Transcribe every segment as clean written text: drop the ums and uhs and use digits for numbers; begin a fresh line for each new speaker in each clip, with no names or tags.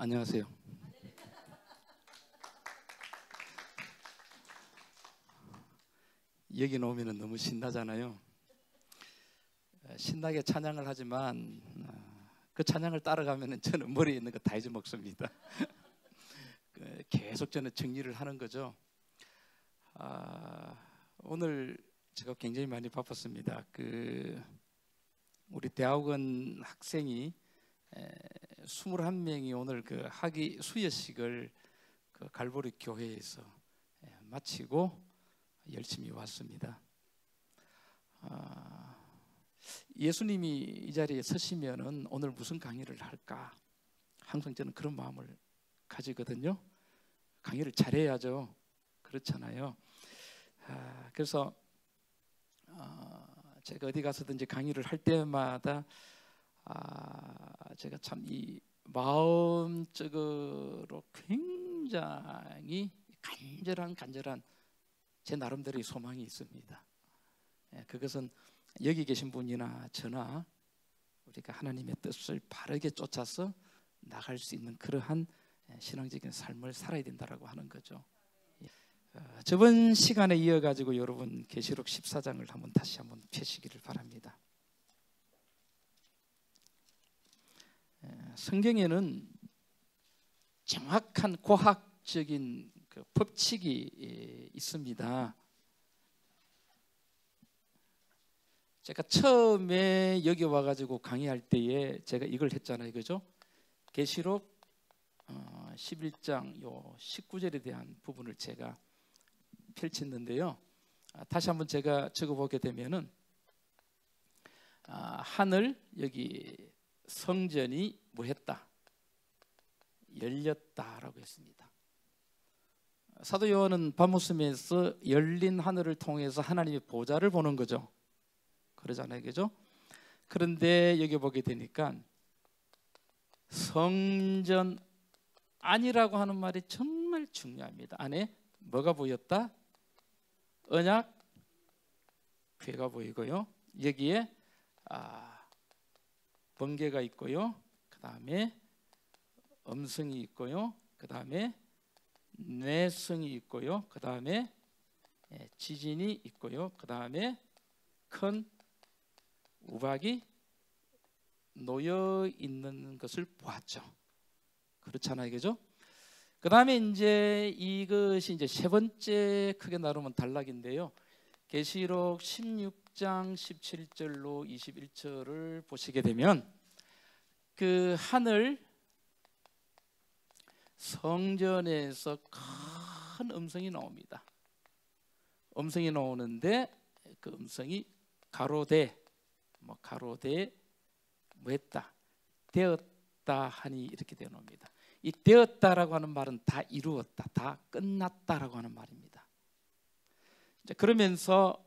안녕하세요. 여기 오면 너무 신나잖아요. 신나게 찬양을 하지만 그 찬양을 따라가면 저는 머리에 있는 거 다 잊어먹습니다. 계속 저는 정리를 하는 거죠. 오늘 제가 굉장히 많이 바빴습니다. 우리 대학원 학생이 21명이 오늘 그 학위 수여식을 그 갈보리 교회에서 마치고 열심히 왔습니다. 예수님이 이 자리에 서시면은 오늘 무슨 강의를 할까? 항상 저는 그런 마음을 가지거든요. 강의를 잘해야죠. 그렇잖아요. 그래서 제가 어디 가서든지 강의를 할 때마다 제가 참 이 마음적으로 굉장히 간절한 제 나름대로의 소망이 있습니다. 그것은 여기 계신 분이나 저나 우리가 하나님의 뜻을 바르게 쫓아서 나갈 수 있는 그러한 신앙적인 삶을 살아야 된다라고 하는 거죠. 저번 시간에 이어가지고 여러분 계시록 14장을 다시 한번 펴시기를 바랍니다. 성경에는 정확한 과학적인 그 법칙이 있습니다. 제가 처음에 여기 와가지고 강의할 때에 제가 이걸 했잖아요, 그죠? 계시록 11장 요 19절에 대한 부분을 제가 펼쳤는데요. 다시 한번 제가 적어보게 되면은 하늘 여기 성전이 뭐했다? 열렸다라고 했습니다. 사도 요한은 바모스에서 열린 하늘을 통해서 하나님의 보좌를 보는 거죠. 그러잖아요, 그죠? 그런데 여기 보게 되니까 성전 안이라고 하는 말이 정말 중요합니다. 안에 뭐가 보였다? 언약 궤가 보이고요. 여기에 번개가 있고요. 그 다음에 음성이 있고요. 그 다음에 뇌성이 있고요. 그 다음에 지진이 있고요. 그 다음에 큰 우박이 놓여 있는 것을 보았죠. 그렇잖아요, 그죠? 그 다음에 이제 이것이 이제 세 번째 크게 나누면 단락인데요. 계시록 16장 17절로 21절을 보시게 되면 그 하늘 성전에서 큰 음성이 나옵니다. 음성이 나오는데 그 음성이 가로되 뭐했다? 되었다 하니 이렇게 되어 놓습니다. 이 되었다라고 하는 말은 다 이루었다, 다 끝났다라고 하는 말입니다. 그러면서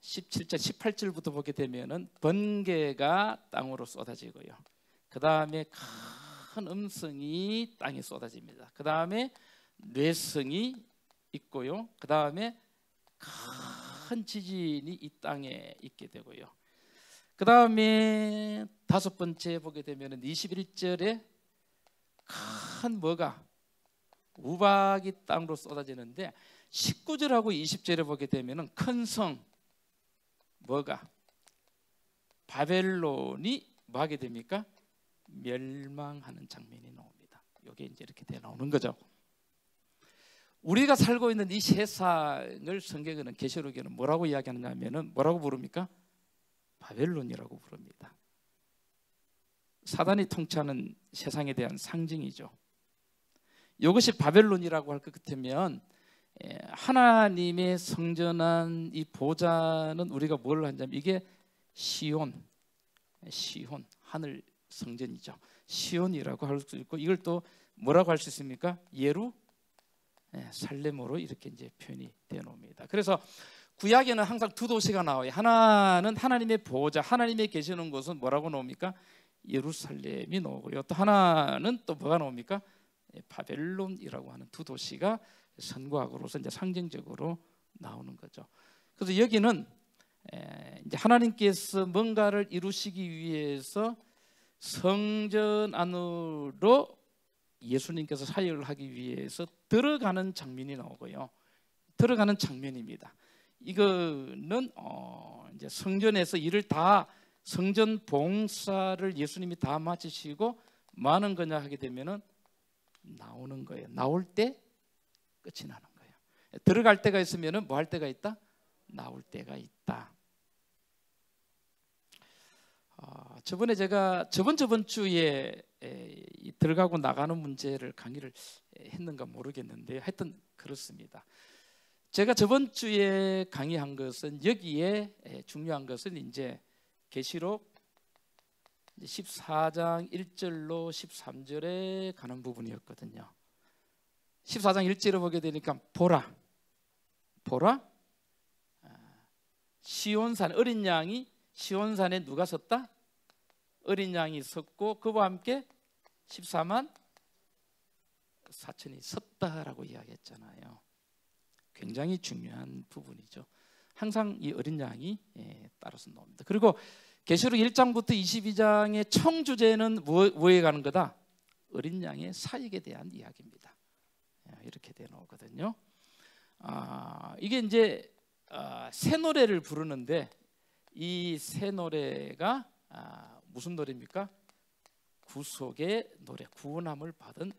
17절, 18절부터 보게 되면은 번개가 땅으로 쏟아지고요. 그 다음에 큰 음성이 땅에 쏟아집니다. 그 다음에 뇌성이 있고요. 그 다음에 큰 지진이 이 땅에 있게 되고요. 그 다음에 다섯 번째 보게 되면은 21절에 큰 뭐가 우박이 땅으로 쏟아지는데 19절하고 20절에 보게 되면은 큰 성 뭐가 바벨론이 뭐 하게 됩니까? 멸망하는 장면이 나옵니다. 이게 이제 이렇게 돼 나오는 거죠. 우리가 살고 있는 이 세상을 성경에는 계시록에는 뭐라고 이야기하느냐면은 뭐라고 부릅니까? 바벨론이라고 부릅니다. 사단이 통치하는 세상에 대한 상징이죠. 이것이 바벨론이라고 할 것 같으면 하나님의 성전한 이 보좌는 우리가 뭘 하냐면 이게 시온 하늘 성전이죠. 시온이라고 할 수 있고 이걸 또 뭐라고 할 수 있습니까? 살렘으로 이렇게 이제 표현이 되어 놓습니다. 그래서 구약에는 항상 두 도시가 나와요. 하나는 하나님의 보좌, 하나님의 계시는 곳은 뭐라고 나옵니까? 예루살렘이 나오고요. 또 하나는 또 뭐가 나옵니까? 바벨론이라고 하는 두 도시가 선구학으로서 이제 상징적으로 나오는 거죠. 그래서 여기는 이제 하나님께서 뭔가를 이루시기 위해서 성전 안으로 예수님께서 사역을 하기 위해서 들어가는 장면이 나오고요. 들어가는 장면입니다. 이거는 이제 성전에서 일을 다 성전 봉사를 예수님이 다 마치시고 뭐 하는 거냐 하게 되면은 나오는 거예요. 나올 때 끝이 나는 거예요. 들어갈 때가 있으면은 뭐 할 때가 있다? 나올 때가 있다. 저번에 제가 저번 주에 들어가고 나가는 문제를 강의를 했는가 모르겠는데 하여튼 그렇습니다. 제가 저번 주에 강의한 것은 여기에 중요한 것은 이제 계시록 14장 1절로 13절에 가는 부분이었거든요. 14장 1절을 보게 되니까 보라 시온산 어린 양이 시온산에 누가 섰다? 어린 양이 섰고 그와 함께 14만 4천이 섰다라고 이야기했잖아요. 굉장히 중요한 부분이죠. 항상 이 어린 양이 따라서 나옵니다. 그리고 계시록 1장부터 22장의 총 주제는 뭐에 가는 거다? 어린 양의 사역에 대한 이야기입니다. 이렇게 되어 나오거든요. 이게 이제 새 노래를 부르는데 이 새 노래가 무슨 노래입니까? 구속의 노래, 구원함을 받은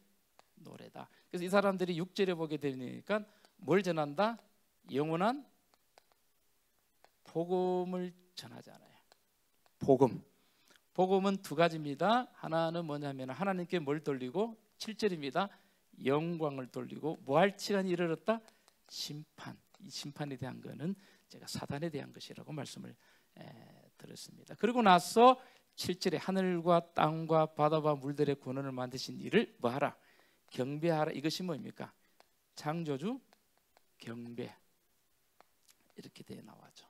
노래다. 그래서 이 사람들이 6절에 보게 되니까 뭘 전한다? 영원한 복음을 전하잖아요. 복음은 두 가지입니다. 하나는 뭐냐면 하나님께 뭘 돌리고 7절입니다. 영광을 돌리고 뭐 할 시간이 이르렀다? 심판. 이 심판에 대한 거는 제가 사단에 대한 것이라고 말씀을 들었습니다. 그리고 나서 7절에 하늘과 땅과 바다와 물들의 권원을 만드신 이를 뭐하라? 경배하라. 이것이 뭐입니까? 창조주 경배. 이렇게 되어 나와죠.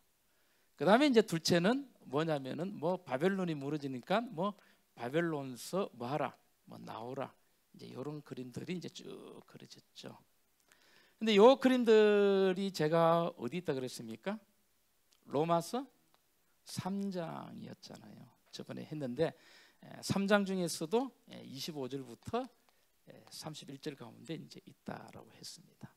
그 다음에 이제 둘째는 뭐냐면은 뭐 바벨론이 무너지니까 뭐 바벨론서 뭐하라? 뭐 나오라. 이제 이런 그림들이 이제 쭉 그려졌죠. 근데 요 그림들이 제가 어디 있다 그랬습니까? 로마서 3장이었잖아요. 저번에 했는데 3장 중에서도 25절부터 31절 가운데 이제 있다라고 했습니다.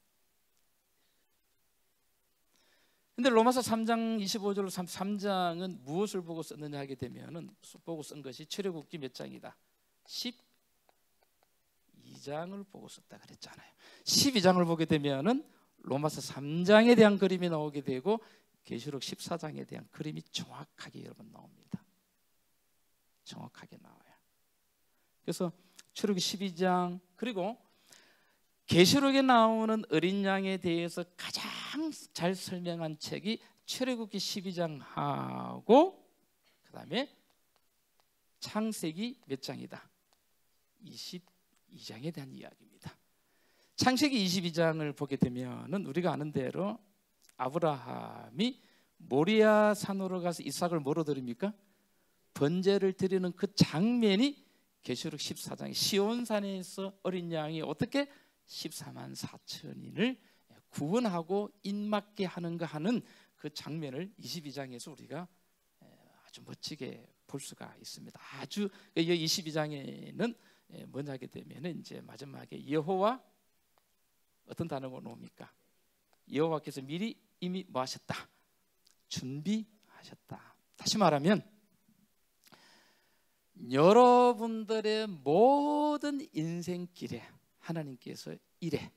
근데 로마서 3장 25절로 3장은 무엇을 보고 썼느냐 하게 되면은 보고 쓴 것이 출애굽기 몇 장이다? 12장을 보고 썼다 그랬잖아요. 12장을 보게 되면은 로마서 3장에 대한 그림이 나오게 되고 계시록 14장에 대한 그림이 정확하게 여러분 나옵니다. 정확하게 나와요. 그래서 출애굽기 12장 그리고 계시록에 나오는 어린 양에 대해서 가장 잘 설명한 책이 출애굽기 12장하고 그 다음에 창세기 몇 장이다? 22장에 대한 이야기입니다. 창세기 22장을 보게 되면은 우리가 아는 대로 아브라함이 모리아 산으로 가서 이삭을 뭐로 드립니까? 번제를 드리는 그 장면이 계시록 14장 시온산에서 어린 양이 어떻게 14만 4천인을 구원하고 입맞게 하는가 하는 그 장면을 22장에서 우리가 아주 멋지게 볼 수가 있습니다. 아주 이 22장에는 뭐냐 하게 되면 이제 마지막에 여호와 어떤 단어가 나옵니까? 여호와께서 미리 이미 뭐 하셨다? 준비하셨다. 다시 말하면 여러분들의 모든 인생길에 하나님께서 이래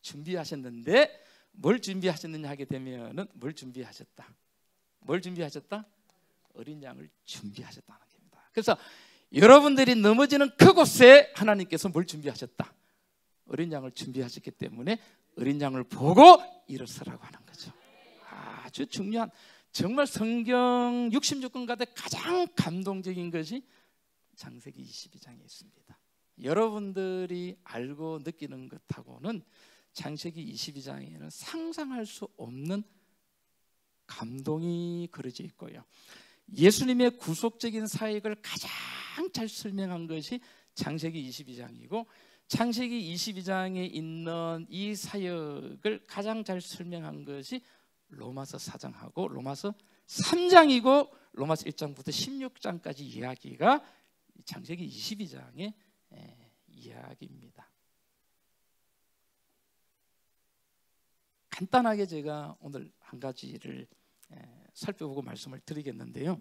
준비하셨는데 뭘 준비하셨느냐 하게 되면은 뭘 준비하셨다? 뭘 준비하셨다? 어린 양을 준비하셨다는 겁니다. 그래서 여러분들이 넘어지는 그곳에 하나님께서 뭘 준비하셨다? 어린 양을 준비하셨기 때문에 어린 양을 보고 일어서라고 하는 거죠. 아주 중요한 정말 성경 66권 가운데 가장 감동적인 것이 창세기 22장에 있습니다. 여러분들이 알고 느끼는 것하고는 창세기 22장에는 상상할 수 없는 감동이 그려져 있고요. 예수님의 구속적인 사역을 가장 잘 설명한 것이 창세기 22장이고 창세기 22장에 있는 이 사역을 가장 잘 설명한 것이 로마서 4장하고 로마서 3장이고 로마서 1장부터 16장까지 이야기가 창세기 22장의 이야기입니다. 간단하게 제가 오늘 한 가지를 살펴보고 말씀을 드리겠는데요.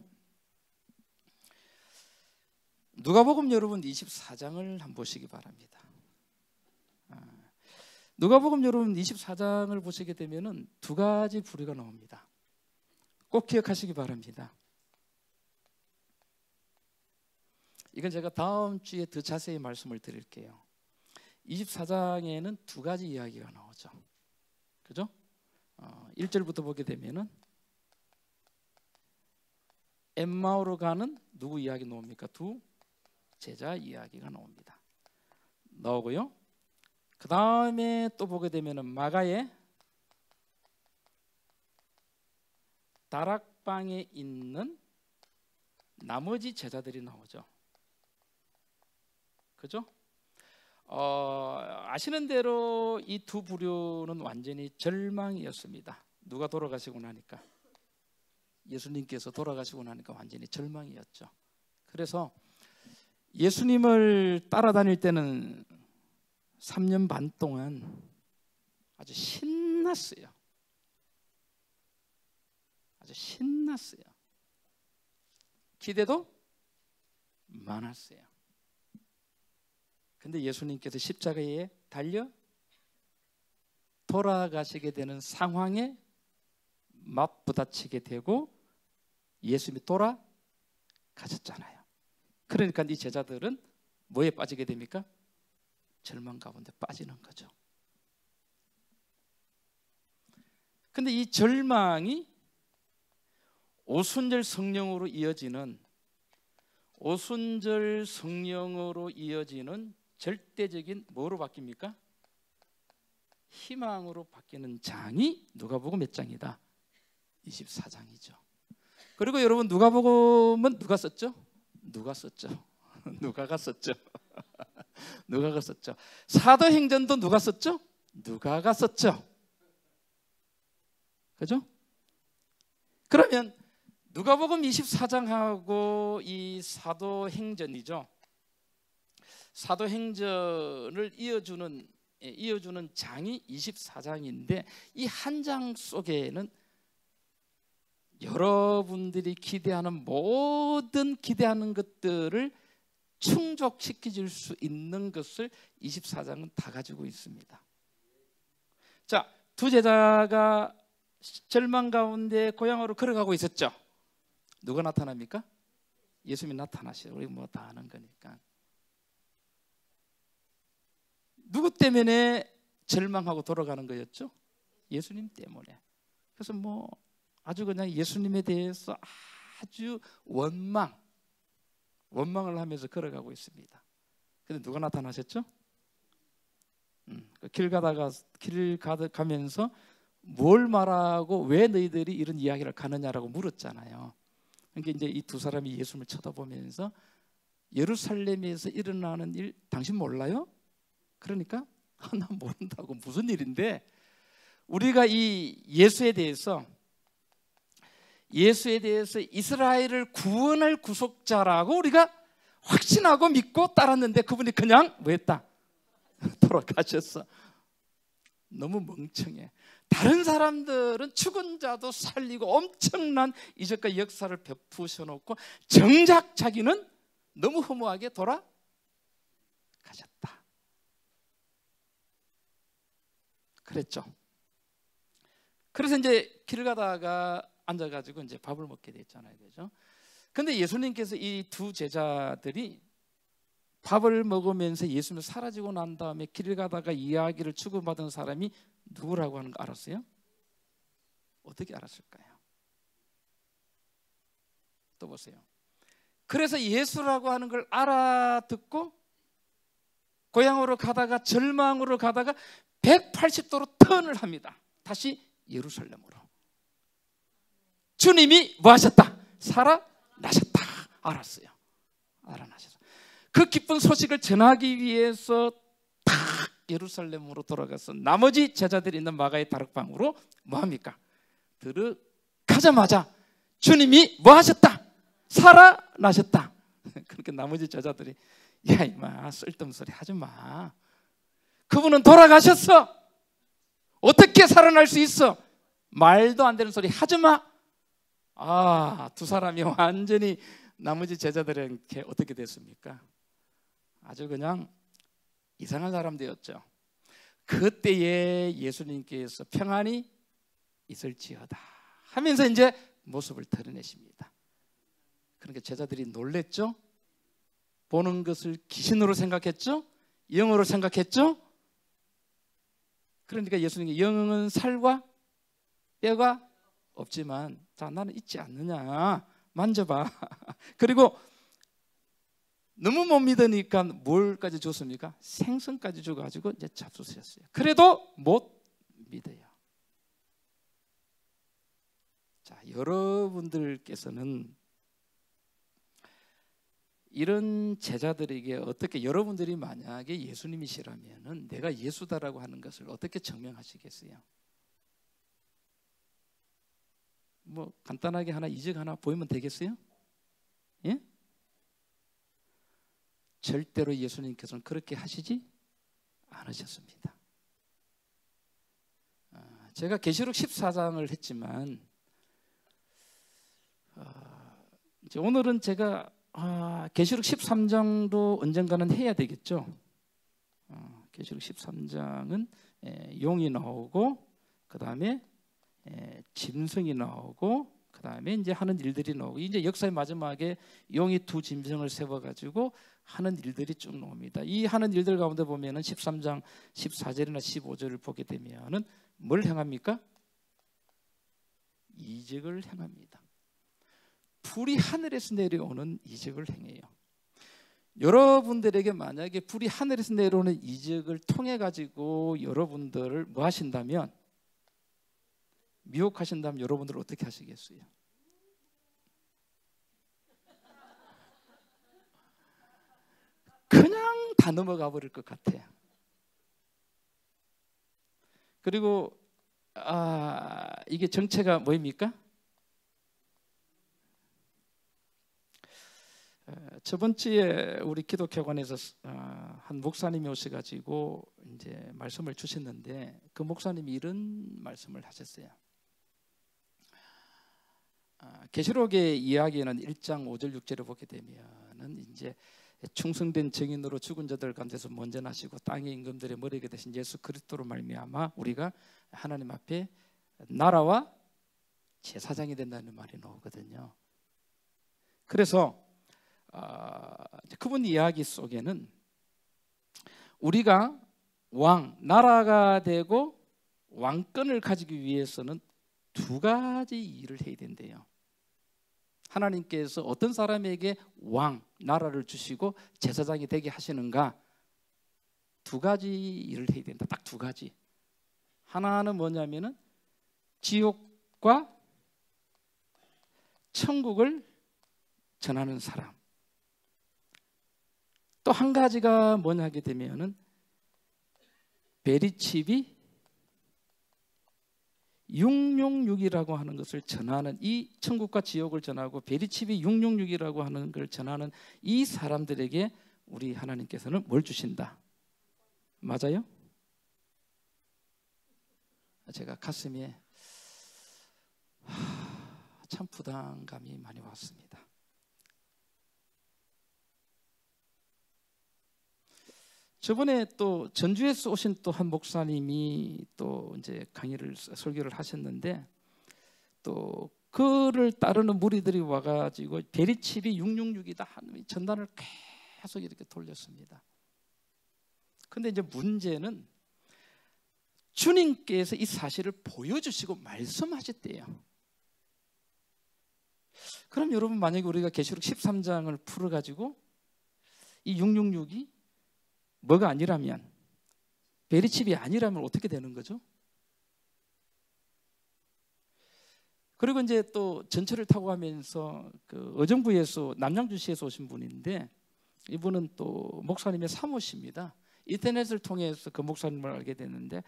누가복음 여러분 24장을 한번 보시기 바랍니다. 누가복음 여러분 24장을 보시게 되면은 두 가지 부류가 나옵니다. 꼭 기억하시기 바랍니다. 이건 제가 다음 주에 더 자세히 말씀을 드릴게요. 24장에는 두 가지 이야기가 나오죠. 그죠? 1절부터 보게 되면은 엠마오로 가는 누구 이야기 나옵니까? 두 제자 이야기가 나오고요. 그 다음에 또 보게 되면은 마가의 다락방에 있는 나머지 제자들이 나오죠. 그죠? 아시는 대로 이 두 부류는 완전히 절망이었습니다. 누가 돌아가시고 나니까, 예수님께서 돌아가시고 나니까 완전히 절망이었죠. 그래서 예수님을 따라다닐 때는 3년 반 동안 아주 신났어요. 아주 신났어요. 기대도 많았어요. 근데 예수님께서 십자가에 달려 돌아가시게 되는 상황에 맞부딪히게 되고 예수님이 돌아가셨잖아요. 그러니까 이 제자들은 뭐에 빠지게 됩니까? 절망 가운데 빠지는 거죠. 근데 이 절망이 오순절 성령으로 이어지는 절대적인 뭐로 바뀝니까? 희망으로 바뀌는 장이 누가복음 몇 장이다? 24장이죠. 그리고 여러분 누가복음은 누가 썼죠? 누가가 썼죠. 누가가 썼죠. 사도행전도 누가 썼죠? 누가가 썼죠. 그죠? 그러면 누가복음 24장하고 이 사도행전이죠. 사도행전을 이어주는 장이 24장인데 이 한 장 속에는 여러분들이 기대하는 모든 기대하는 것들을 충족시켜 줄 수 있는 것을 24장은 다 가지고 있습니다. 자, 두 제자가 절망 가운데 고향으로 걸어가고 있었죠. 누가 나타납니까? 예수님이 나타나시죠. 우리 뭐 다 아는 거니까. 누구 때문에 절망하고 돌아가는 거였죠? 예수님 때문에. 그래서 뭐 아주 그냥 예수님에 대해서 아주 원망을 하면서 걸어가고 있습니다. 근데 누가 나타나셨죠? 길 가면서 뭘 말하고 왜 너희들이 이런 이야기를 가느냐라고 물었잖아요. 그러니까 이제 이 두 사람이 예수님을 쳐다보면서 예루살렘에서 일어나는 일 당신 몰라요? 그러니까 나 모른다고. 무슨 일인데? 우리가 이 예수에 대해서 이스라엘을 구원할 구속자라고 우리가 확신하고 믿고 따랐는데 그분이 그냥 뭐 했다? 돌아가셨어. 너무 멍청해. 다른 사람들은 죽은 자도 살리고 엄청난 이적과 역사를 베푸셔 놓고 정작 자기는 너무 허무하게 돌아가셨다. 그랬죠. 그래서 이제 길 가다가 앉아가지고 이제 밥을 먹게 됐잖아요, 그죠? 근데 예수님께서 이 두 제자들이 밥을 먹으면서 예수님이 사라지고 난 다음에 길 가다가 이야기를 주고받은 사람이 누구라고 하는 거 알았어요? 어떻게 알았을까요? 또 보세요. 그래서 예수라고 하는 걸 알아듣고 고향으로 가다가 절망으로 가다가 180도로 턴을 합니다. 다시 예루살렘으로. 주님이 뭐 하셨다? 살아나셨다. 알았어요. 알아나셨어요. 그 기쁜 소식을 전하기 위해서 딱 예루살렘으로 돌아가서 나머지 제자들이 있는 마가의 다락방으로 뭐 합니까? 들어가자마자 주님이 뭐 하셨다? 살아나셨다. 그렇게 나머지 제자들이 야 이마 쓸데없는 소리 하지 마. 그분은 돌아가셨어. 어떻게 살아날 수 있어? 말도 안 되는 소리 하지 마. 두 사람이 완전히 나머지 제자들에게 어떻게 됐습니까? 아주 그냥 이상한 사람 되었죠. 그때에 예수님께서 평안이 있을지어다 하면서 이제 모습을 드러내십니다. 그러니까 제자들이 놀랬죠. 보는 것을 귀신으로 생각했죠. 영으로 생각했죠. 그러니까 예수님이 영은 살과 뼈가 없지만 자 나는 있지 않느냐 만져봐. 그리고 너무 못 믿으니까 뭘까지 줬습니까? 생선까지 줘가지고 이제 잡수셨어요. 그래도 못 믿어요. 자, 여러분들께서는 이런 제자들에게 어떻게 여러분들이 만약에 예수님이시라면은 내가 예수다라고 하는 것을 어떻게 증명하시겠어요? 뭐 간단하게 하나 이적 하나 보이면 되겠어요? 예? 절대로 예수님께서는 그렇게 하시지 않으셨습니다. 제가 계시록 14장을 했지만 이제 오늘은 제가 계시록 13장도 언젠가는 해야 되겠죠. 계시록 13장은 용이 나오고 그 다음에 짐승이 나오고 그 다음에 이제 하는 일들이 나오고 이제 역사의 마지막에 용이 두 짐승을 세워가지고 하는 일들이 쭉 나옵니다. 이 하는 일들 가운데 보면은 13장 14절이나 15절을 보게 되면은 뭘 행합니까? 이적을 행합니다. 불이 하늘에서 내려오는 이적을 행해요. 여러분들에게 만약에 불이 하늘에서 내려오는 이적을 통해 가지고 여러분들을 뭐 하신다면 미혹하신다면 여러분들은 어떻게 하시겠어요? 그냥 다 넘어가 버릴 것 같아요. 그리고 이게 정체가 뭐입니까? 저번 주에 우리 기독회관에서 한 목사님이 오셔가지고 이제 말씀을 주셨는데 그 목사님이 이런 말씀을 하셨어요. 계시록의 이야기는 1장 5절 6절을 보게 되면은 이제 충성된 증인으로 죽은 자들 가운데서 먼저 나시고 땅의 임금들의 머리가 되신 예수 그리스도로 말미암아 우리가 하나님 앞에 나라와 제사장이 된다는 말이 나오거든요. 그래서 그분 이야기 속에는 우리가 나라가 되고 왕권을 가지기 위해서는 두 가지 일을 해야 된대요. 하나님께서 어떤 사람에게 나라를 주시고 제사장이 되게 하시는가? 두 가지 일을 해야 된다. 딱 두 가지. 하나는 뭐냐면은 지옥과 천국을 전하는 사람. 또 한 가지가 뭐냐 하게 되면은 베리칩이 666이라고 하는 것을 전하는 이 천국과 지옥을 전하고 베리칩이 666이라고 하는 걸 전하는 이 사람들에게 우리 하나님께서는 뭘 주신다? 맞아요? 제가 가슴에 참 부담감이 많이 왔습니다. 저번에 또 전주에서 오신 또 한 목사님이 또 이제 설교를 하셨는데 또 그를 따르는 무리들이 와가지고 베리칩이 666이다 하는 전단을 계속 이렇게 돌렸습니다. 근데 이제 문제는 주님께서 이 사실을 보여주시고 말씀하셨대요. 그럼 여러분 만약에 우리가 계시록 13장을 풀어가지고 이 666이 뭐가 아니라면 베리칩이 아니라면 어떻게 되는 거죠? 그리고 이제 또 전철을 타고 가면서 그 의정부에서 남양주시에서 오신 분인데 이분은 또 목사님의 사모십니다. 인터넷을 통해서 그 목사님을 알게 됐는데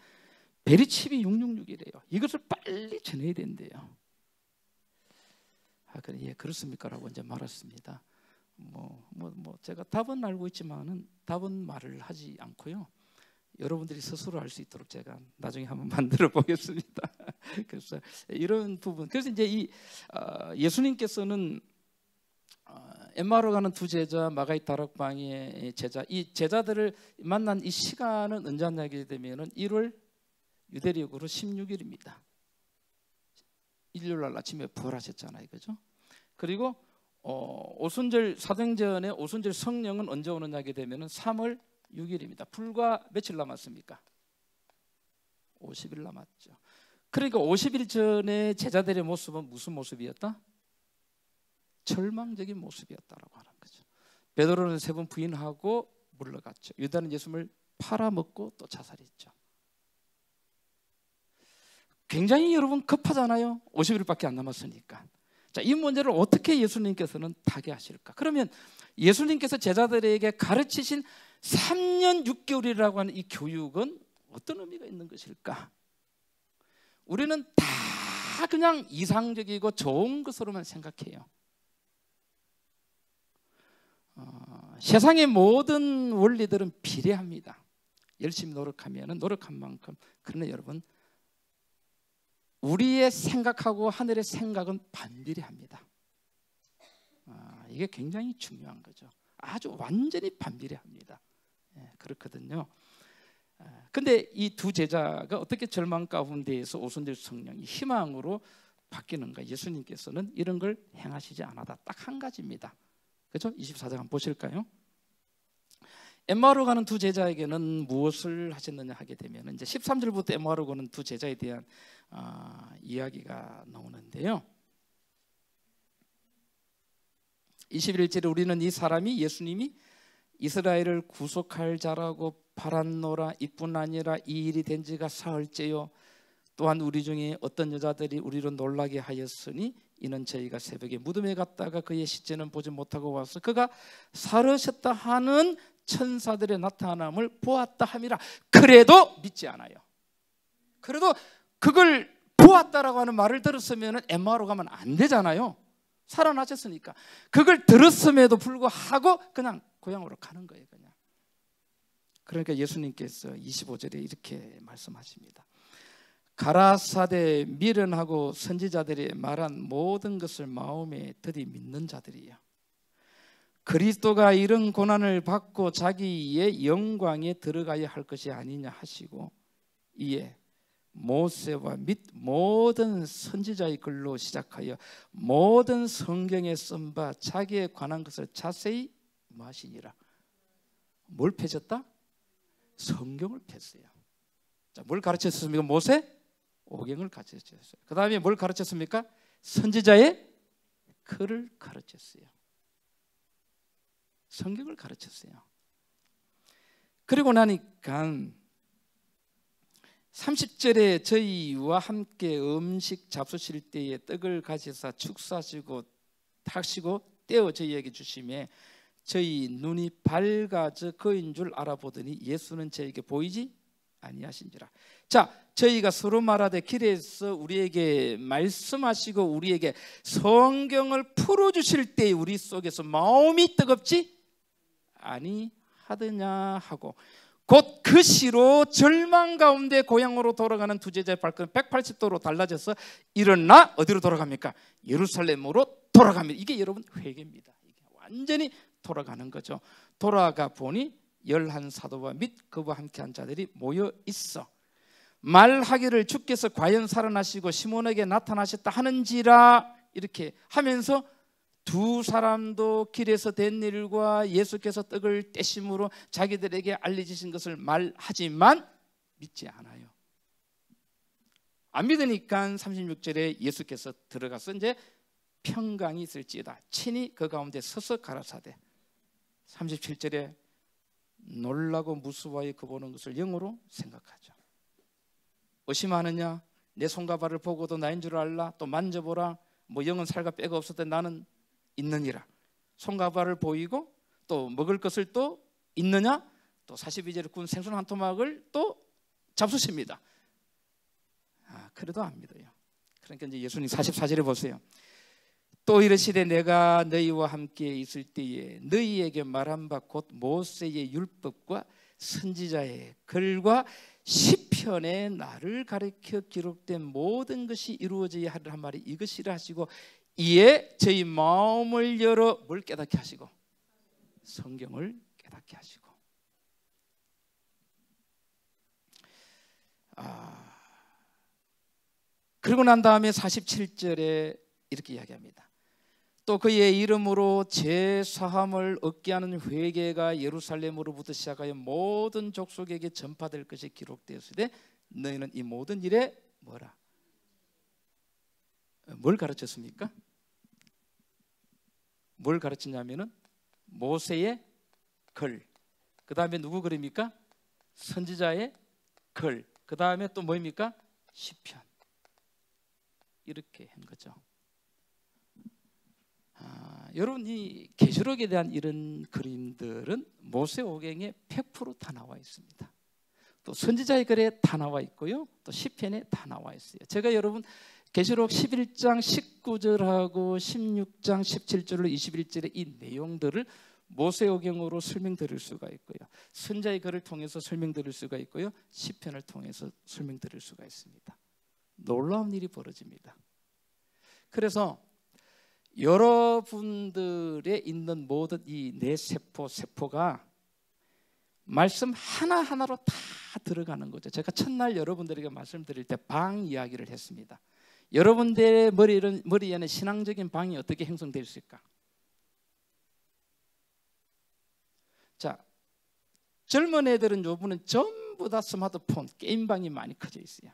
베리칩이 666이래요. 이것을 빨리 전해야 된대요. 그래, 예, 그렇습니까? 라고 이제 말했습니다. 제가 답은 알고 있지만은 답은 말을 하지 않고요. 여러분들이 스스로 알 수 있도록 제가 나중에 한번 만들어 보겠습니다. 그래서 이런 부분. 그래서 이제 예수님께서는 엠마오로 가는 두 제자, 마가의 다락방의 제자, 이 제자들을 만난 이 시간은 언제 하게 되면은 1월 유대력으로 16일입니다. 일요일 날 아침에 부활하셨잖아요, 그죠? 그리고 오순절 사도행전의 오순절 성령은 언제 오느냐 하게 되면은 3월 6일입니다. 불과 며칠 남았습니까? 50일 남았죠. 그러니까 50일 전에 제자들의 모습은 무슨 모습이었다? 절망적인 모습이었다라고 하는 거죠. 베드로는 3번 부인하고 물러갔죠. 유다는 예수님을 팔아먹고 또 자살했죠. 굉장히 여러분 급하잖아요. 50일밖에 안 남았으니까. 자, 이 문제를 어떻게 예수님께서는 타개하실까? 그러면 예수님께서 제자들에게 가르치신 3년 6개월이라고 하는 이 교육은 어떤 의미가 있는 것일까? 우리는 다 그냥 이상적이고 좋은 것으로만 생각해요. 세상의 모든 원리들은 비례합니다. 열심히 노력하면 노력한 만큼. 그러나 여러분, 우리의 생각하고 하늘의 생각은 반비례합니다. 이게 굉장히 중요한 거죠. 아주 완전히 반비례합니다. 그렇거든요. 근데 이 두 제자가 어떻게 절망 가운데에서 오순절 성령이 희망으로 바뀌는가? 예수님께서는 이런 걸 행하시지 않았다. 딱 한 가지입니다. 그렇죠? 24장 한번 보실까요? 엠마오로 가는 두 제자에게는 무엇을 하셨느냐 하게 되면 이제 13절부터 엠마오로 가는 두 제자에 대한 이야기가 나오는데요. 21절에 우리는 이 사람이 예수님이 이스라엘을 구속할 자라고 바랐노라. 이뿐 아니라 이 일이 된 지가 사흘째요. 또한 우리 중에 어떤 여자들이 우리로 놀라게 하였으니 이는 저희가 새벽에 무덤에 갔다가 그의 시체는 보지 못하고 와서 그가 살으셨다 하는 천사들의 나타남을 보았다 함이라. 그래도 믿지 않아요. 그래도 그걸 보았다라고 하는 말을 들었으면 엠마오로 가면 안 되잖아요. 살아나셨으니까. 그걸 들었음에도 불구하고 그냥 고향으로 가는 거예요. 그냥. 그러니까 예수님께서 25절에 이렇게 말씀하십니다. 가라사대 미련하고 선지자들이 말한 모든 것을 마음에 들이 믿는 자들이요. 그리스도가 이런 고난을 받고 자기의 영광에 들어가야 할 것이 아니냐 하시고 이에 모세와 및 모든 선지자의 글로 시작하여 모든 성경에 쓴 바 자기에 관한 것을 자세히 하시니라. 뭘 펴셨다? 성경을 폈어요. 자, 뭘 가르쳤습니까? 모세? 오경을 가르쳤어요. 그 다음에 뭘 가르쳤습니까? 선지자의 글을 가르쳤어요. 성경을 가르쳤어요. 그리고 나니까 30절에 저희와 함께 음식 잡수실 때에 떡을 가지사 축사하시고 탁시고 떼어 저희에게 주시매 저희 눈이 밝아져 그인 줄 알아보더니 예수는 저에게 보이지 아니하신지라. 자, 저희가 서로 말하되 길에서 우리에게 말씀하시고 우리에게 성경을 풀어주실 때 우리 속에서 마음이 뜨겁지 아니하더냐 하고 곧 그 시로 절망 가운데 고향으로 돌아가는 두 제자의 발걸음 180도로 달라져서 일어나 어디로 돌아갑니까? 예루살렘으로 돌아갑니다. 이게 여러분 회개입니다. 이게 완전히 돌아가는 거죠. 돌아가 보니 11사도와 및 그와 함께한 자들이 모여 있어 말하기를 주께서 과연 살아나시고 시몬에게 나타나셨다 하는지라. 이렇게 하면서 두 사람도 길에서 된 일과 예수께서 떡을 떼심으로 자기들에게 알려주신 것을 말하지만 믿지 않아요. 안 믿으니까 36절에 예수께서 들어가서 이제 평강이 있을지어다 친히 그 가운데 서서 가라사대. 37절에 놀라고 무수하게 그 보는 것을 영으로 생각하죠. 의심하느냐? 내 손과 발을 보고도 나인 줄 알라. 또 만져보라. 뭐 영은 살과 뼈가 없을 때 나는 있느니라. 손과 발을 보이고 또 먹을 것을 또 있느냐? 또 42절에 구운 생선 한 토막을 또 잡수십니다. 그래도 안 믿어요. 그러니까 이제 예수님 44절에 보세요. 또 이르시되 내가 너희와 함께 있을 때에 너희에게 말한 바 곧 모세의 율법과 선지자의 글과 시편에 나를 가리켜 기록된 모든 것이 이루어져야 하리라 한 말이 이것이라 하시고, 이에 저희 마음을 열어 뭘 깨닫게 하시고, 성경을 깨닫게 하시고. 그러고 난 다음에 47절에 이렇게 이야기합니다. 또 그의 이름으로 제사함을 얻게 하는 회개가 예루살렘으로부터 시작하여 모든 족속에게 전파될 것이 기록되었으되 너희는 이 모든 일에 뭐라? 뭘 가르쳤습니까? 뭘 가르치냐면은 모세의 글, 그 다음에 누구 글입니까? 선지자의 글, 그 다음에 또 뭐입니까? 시편. 이렇게 한 거죠. 여러분, 이 계시록에 대한 이런 그림들은 모세오경에 100% 다 나와 있습니다. 또 선지자의 글에 다 나와 있고요, 또 시편에 다 나와 있어요. 제가 여러분 계시록 11장 19절하고 16장 17절로 21절의 이 내용들을 모세오경으로 설명드릴 수가 있고요, 선지자의 글을 통해서 설명드릴 수가 있고요, 시편을 통해서 설명드릴 수가 있습니다. 놀라운 일이 벌어집니다. 그래서 여러분들의 있는 모든 이 내 세포가 말씀 하나하나로 다 들어가는 거죠. 제가 첫날 여러분들에게 말씀드릴 때 방 이야기를 했습니다. 여러분들의 머리에는 신앙적인 방이 어떻게 형성될 수 있을까? 자, 젊은 애들은 요번은 전부 다 스마트폰, 게임방이 많이 커져 있어요.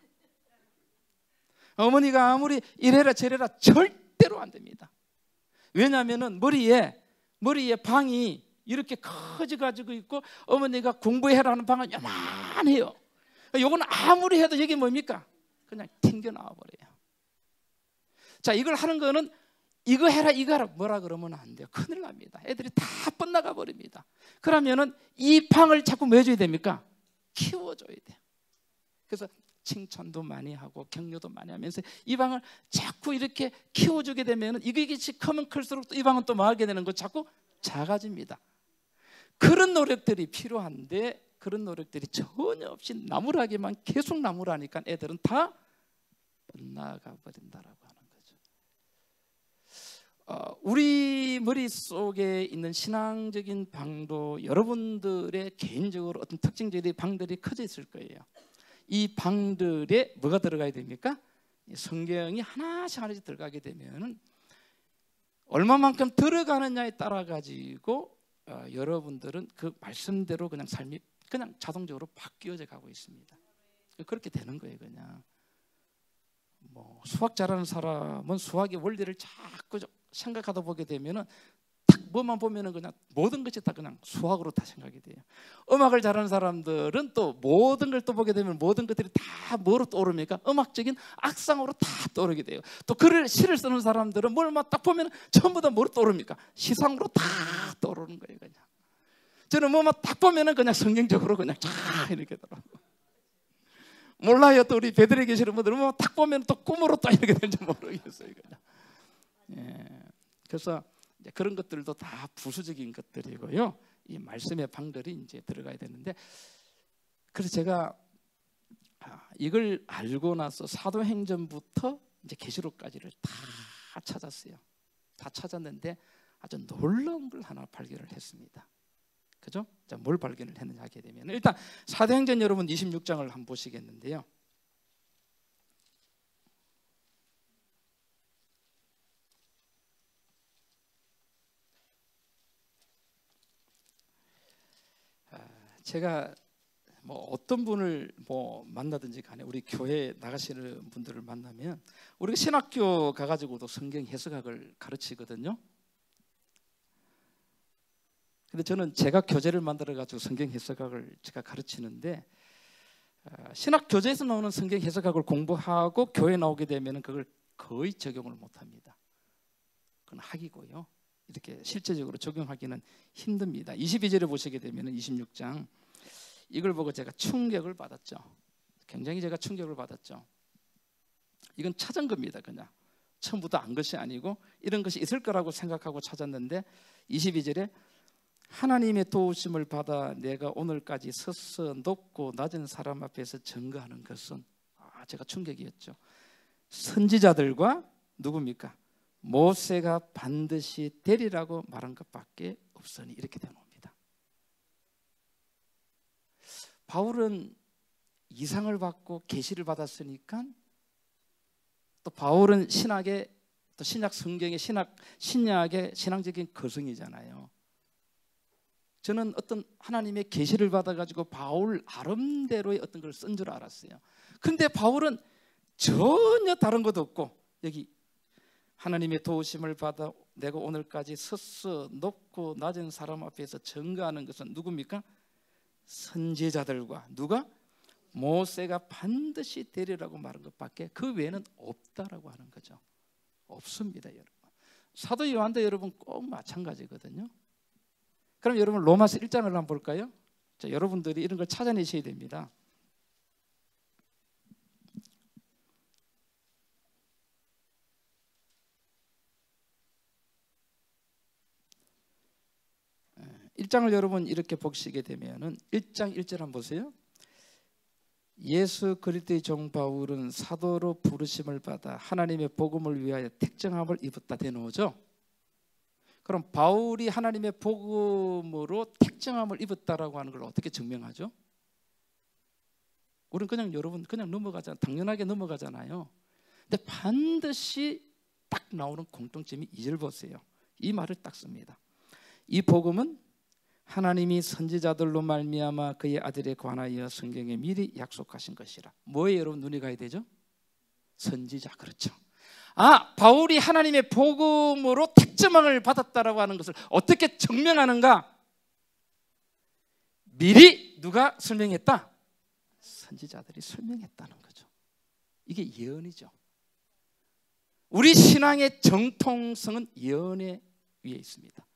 어머니가 아무리 이래라 저래라 절대로 안 됩니다. 왜냐하면 머리에 방이 이렇게 커져가지고 있고, 어머니가 공부해라는 방은 요만해요. 요건 아무리 해도 여기 뭡니까? 그냥 튕겨 나와 버려요. 자, 이걸 하는 거는 이거 해라 이거 하라 뭐라 그러면 안 돼요. 큰일 납니다. 애들이 다 뻗나가 버립니다. 그러면은 이 방을 자꾸 뭐 해줘야 됩니까? 키워줘야 돼요. 그래서 칭찬도 많이 하고 격려도 많이 하면서 이 방을 자꾸 이렇게 키워주게 되면 이게 크면 클수록 또 이 방은 또 뭐 하게 되는 거 자꾸 작아집니다. 그런 노력들이 필요한데 그런 노력들이 전혀 없이 나무라기만 계속 나무라니까 애들은 다 나가 버린다라고 하는 거죠. 우리 머릿속에 있는 신앙적인 방도 여러분들의 개인적으로 어떤 특징적인 방들이 커져 있을 거예요. 이 방들에 뭐가 들어가야 됩니까? 성경이 하나씩 들어가게 되면 얼마만큼 들어가느냐에 따라 가지고 여러분들은 그 말씀대로 그냥 삶이 그냥 자동적으로 바뀌어져 가고 있습니다. 그렇게 되는 거예요. 그냥 뭐 수학 잘하는 사람은 수학의 원리를 자꾸 생각하다 보게 되면은 딱 뭐만 보면은 그냥 모든 것이 다 그냥 수학으로 다 생각이 돼요. 음악을 잘하는 사람들은 또 모든 걸 또 보게 되면 모든 것들이 다 뭐로 떠오릅니까? 음악적인 악상으로 다 떠오르게 돼요. 또 시를 쓰는 사람들은 뭘만 딱 보면 전부 다 뭐로 떠오릅니까? 시상으로 다 떠오르는 거예요. 그냥 저는 뭐만 딱 보면은 그냥 성경적으로 그냥 쫙 이렇게 더라고. 몰라요. 또 우리 베들레 계시는 분들은 뭐 딱 보면 또 꿈으로 또 이렇게 되는지 모르겠어요. 그냥. 예. 그래서 그런 것들도 다 부수적인 것들이고요. 이 말씀의 방들이 이제 들어가야 되는데, 그래서 제가 이걸 알고 나서 사도행전부터 이제 계시록까지를 다 찾았어요. 다 찾았는데 아주 놀라운 걸 하나 발견을 했습니다. 그죠? 자, 뭘 발견을 했느냐 하게 되면 일단 사도행전 여러분 26장을 한번 보시겠는데요. 제가 뭐 어떤 분을 뭐 만나든지 간에 우리 교회 나가시는 분들을 만나면 우리가 신학교 가가지고도 성경 해석학을 가르치거든요. 근데 저는 제가 교재를 만들어가지고 성경 해석학을 제가 가르치는데 신학 교재에서 나오는 성경 해석학을 공부하고 교회 나오게 되면 그걸 거의 적용을 못합니다. 그건 학이고요. 이렇게 실제적으로 적용하기는 힘듭니다. 22절에 보시게 되면 26장 이걸 보고 제가 충격을 받았죠. 굉장히 제가 충격을 받았죠. 이건 찾은 겁니다. 그냥 처음부터 안 것이 아니고 이런 것이 있을 거라고 생각하고 찾았는데 22절에 하나님의 도우심을 받아 내가 오늘까지 서서 높고 낮은 사람 앞에서 증거하는 것은 제가 충격이었죠. 선지자들과 누굽니까? 모세가 반드시 되리라고 말한 것밖에 없으니 이렇게 되는 겁니다. 바울은 이상을 받고 계시를 받았으니까 또 바울은 신학의 또 신약 성경의 신약의 신앙적인 거성이잖아요. 저는 어떤 하나님의 계시를 받아가지고 바울 나름대로의 어떤 걸 쓴 줄 알았어요. 근데 바울은 전혀 다른 것도 없고 여기 하나님의 도우심을 받아 내가 오늘까지 서서 높고 낮은 사람 앞에서 증거하는 것은 누굽니까? 선지자들과 누가? 모세가 반드시 되리라고 말한 것밖에 그 외에는 없다라고 하는 거죠. 없습니다, 여러분. 사도 요한도 여러분 꼭 마찬가지거든요. 그럼 여러분 로마서 1장을 한번 볼까요? 자, 여러분들이 이런 걸 찾아내셔야 됩니다. (1장을) 여러분 이렇게 보시게 되면은 1장 1절 한번 보세요. 예수 그리스도의 종 바울은 사도로 부르심을 받아 하나님의 복음을 위하여 택정함을 입었다 되노죠. 그럼 바울이 하나님의 복음으로 택정함을 입었다라고 하는 걸 어떻게 증명하죠? 우리는 그냥 여러분 그냥 넘어가잖아요. 당연하게 넘어가잖아요. 근데 반드시 딱 나오는 공통점이 2절 보세요. 이 말을 딱 씁니다. 이 복음은 하나님이 선지자들로 말미암아 그의 아들에 관하여 성경에 미리 약속하신 것이라. 뭐에 여러분 눈이 가야 되죠? 선지자. 그렇죠. 바울이 하나님의 복음으로 택정함을 받았다라고 하는 것을 어떻게 증명하는가? 미리 누가 설명했다? 선지자들이 설명했다는 거죠. 이게 예언이죠. 우리 신앙의 정통성은 예언에 위에 있습니다.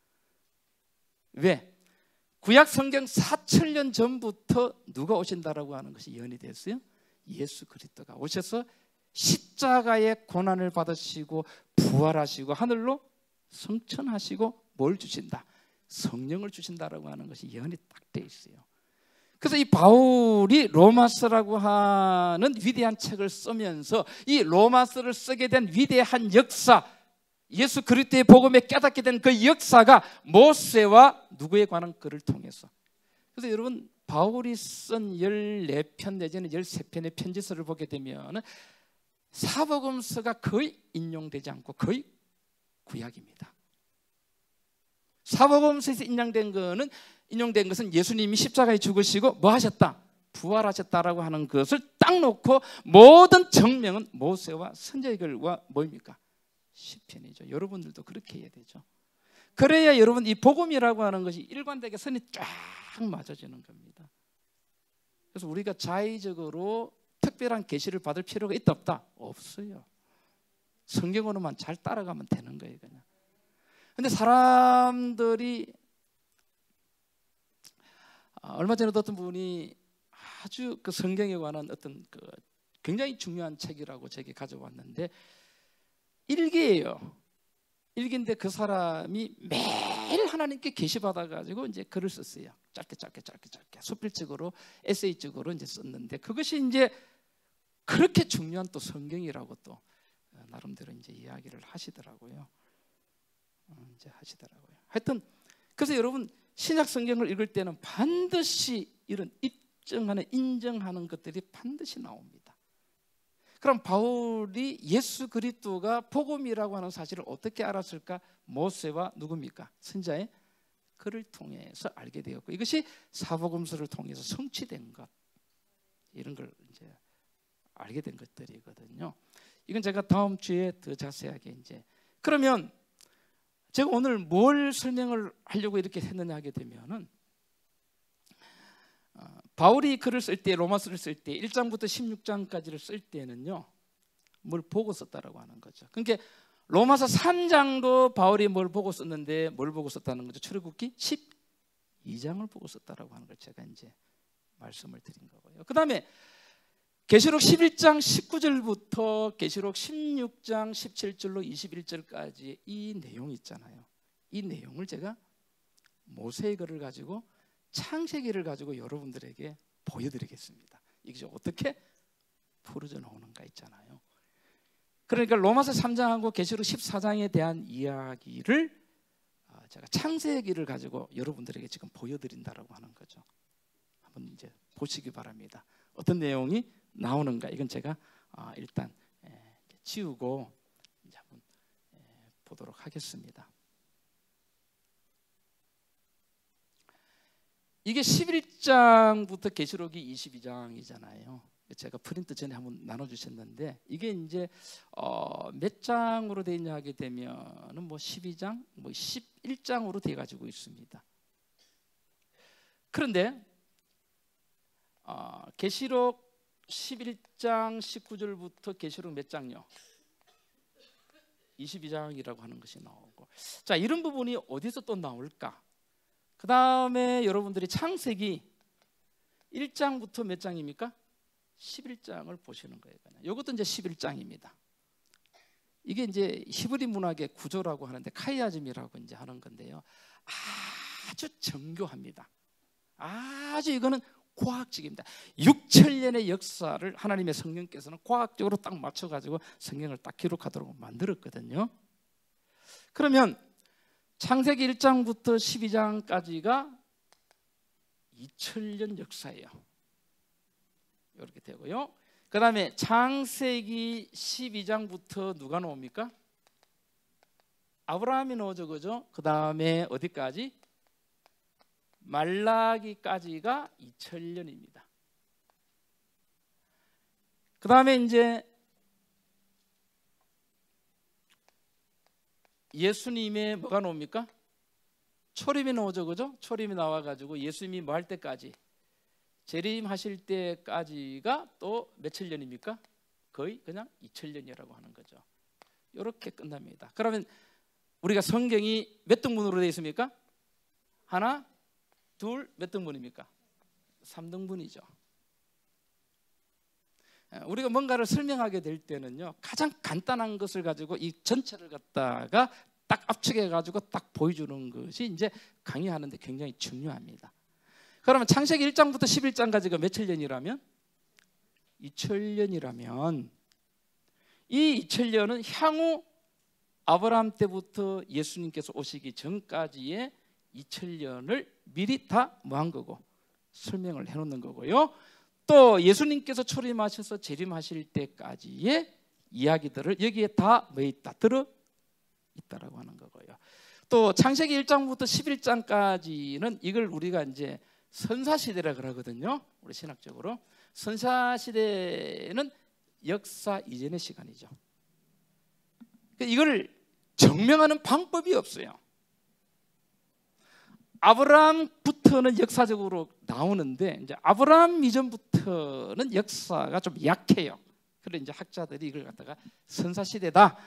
왜? 구약 성경 4,000년 전부터 누가 오신다라고 하는 것이 예언이 됐어요? 예수 그리스도가 오셔서 십자가의 고난을 받으시고 부활하시고 하늘로 승천하시고 뭘 주신다? 성령을 주신다라고 하는 것이 예언이 딱 돼 있어요. 그래서 이 바울이 로마서라고 하는 위대한 책을 쓰면서 이 로마서를 쓰게 된 위대한 역사, 예수 그리스도의 복음에 깨닫게 된 그 역사가 모세와 누구에 관한 글을 통해서. 그래서 여러분 바울이 쓴 14편 내지는 13편의 편지서를 보게 되면 사복음서가 거의 인용되지 않고 거의 구약입니다. 사복음서에서 인용된 것은 예수님이 십자가에 죽으시고 뭐 하셨다? 부활하셨다라고 하는 것을 딱 놓고 모든 정명은 모세와 선지자의 글과 뭐입니까? 시편이죠. 여러분들도 그렇게 해야 되죠. 그래야 여러분 이 복음이라고 하는 것이 일관되게 선이 쫙 맞아지는 겁니다. 그래서 우리가 자의적으로 특별한 계시를 받을 필요가 있다 없다? 없어요. 성경으로만 잘 따라가면 되는 거예요, 그냥. 근데 사람들이 얼마 전에도 어떤 분이 아주 그 성경에 관한 어떤 그 굉장히 중요한 책이라고 제게 가져왔는데 일기예요. 일기인데 그 사람이 매일 하나님께 계시 받아가지고 이제 글을 썼어요. 짧게 수필적으로 에세이적으로 이제 썼는데 그것이 이제 그렇게 중요한 또 성경이라고 또 나름대로 이제 이야기를 하시더라고요. 하여튼 그래서 여러분 신약 성경을 읽을 때는 반드시 이런 인정하는 것들이 반드시 나옵니다. 그럼 바울이 예수 그리스도가 복음이라고 하는 사실을 어떻게 알았을까? 모세와 누굽니까? 선지자의 글을 통해서 알게 되었고 이것이 사복음서를 통해서 성취된 것, 이런 걸 이제 알게 된 것들이거든요. 이건 제가 다음 주에 더 자세하게 이제. 그러면 제가 오늘 뭘 설명을 하려고 이렇게 했느냐 하게 되면은 바울이 글을 쓸 때, 로마서를 쓸 때 1장부터 16장까지를 쓸 때는요 뭘 보고 썼다라고 하는 거죠. 그러니까 로마서 3장도 바울이 뭘 보고 썼는데 뭘 보고 썼다는 거죠? 출애굽기 12장을 보고 썼다라고 하는 걸 제가 이제 말씀을 드린 거고요. 그 다음에 계시록 11장 19절부터 계시록 16장 17절로 21절까지 이 내용이 있잖아요. 이 내용을 제가 모세의 글을 가지고 창세기를 가지고 여러분들에게 보여드리겠습니다. 이게 어떻게 풀어져 나오는가 있잖아요. 그러니까 로마서 3장하고 계시록 14장에 대한 이야기를 제가 창세기를 가지고 여러분들에게 지금 보여드린다라고 하는 거죠. 한번 이제 보시기 바랍니다. 어떤 내용이 나오는가 이건 제가 일단 지우고 이제 한번 보도록 하겠습니다. 이게 11장부터 계시록이 22장이잖아요. 제가 프린트 전에 한번 나눠주셨는데 이게 이제 몇 장으로 되어 있냐 하게 되면은 뭐 12장, 뭐 11장으로 되어 가지고 있습니다. 그런데 계시록 11장 19절부터 계시록 몇 장요? 22장이라고 하는 것이 나오고, 자 이런 부분이 어디서 또 나올까? 그 다음에 여러분들이 창세기 1장부터 몇 장입니까? 11장을 보시는 거예요. 이것도 이제 11장입니다. 이게 이제 히브리 문학의 구조라고 하는데 카이아즘이라고 이제 하는 건데요. 아주 정교합니다. 아주 이거는 과학적입니다. 6,000년의 역사를 하나님의 성령께서는 과학적으로 딱 맞춰가지고 성경을 딱 기록하도록 만들었거든요. 그러면 창세기 1장부터 12장까지가 2000년 역사예요. 이렇게 되고요. 그 다음에 창세기 12장부터 누가 나옵니까? 아브라함이 나오죠, 그죠? 그 다음에 어디까지? 말라기까지가 2000년입니다. 그 다음에 이제 예수님의 뭐가 나옵니까? 초림이 나오죠, 그죠? 초림이 나와가지고 예수님이 뭐 할 때까지? 재림하실 때까지가 또 몇천 년입니까? 거의 그냥 2000년이라고 하는 거죠. 이렇게 끝납니다. 그러면 우리가 성경이 몇 등분으로 되어 있습니까? 하나, 둘, 몇 등분입니까? 3등분이죠. 우리가 뭔가를 설명하게 될 때는요, 가장 간단한 것을 가지고 이 전체를 갖다가 딱 압축해 가지고 딱 보여주는 것이 이제 강의하는데 굉장히 중요합니다. 그러면 창세기 1장부터 11장까지가 몇천 년이라면? 2000년이라면 이 2000년은 향후 아브라함 때부터 예수님께서 오시기 전까지의 2000년을 미리 다 뭐 한 거고 설명을 해놓는 거고요. 또 예수님께서 초림하셔서 재림하실 때까지의 이야기들을 여기에 다 뭐 있다? 들어 있다라고 하는 거고요. 또 창세기 1장부터 11장까지는 이걸 우리가 이제 선사시대라 그러거든요. 우리 신학적으로 선사시대는 역사 이전의 시간이죠. 이걸 증명하는 방법이 없어요. 아브라함부터는 역사적으로 나오는데 이제 아브라함 이전부터는 역사가 좀 약해요. 그래서 이제 학자들이 이걸 갖다가 선사시대다,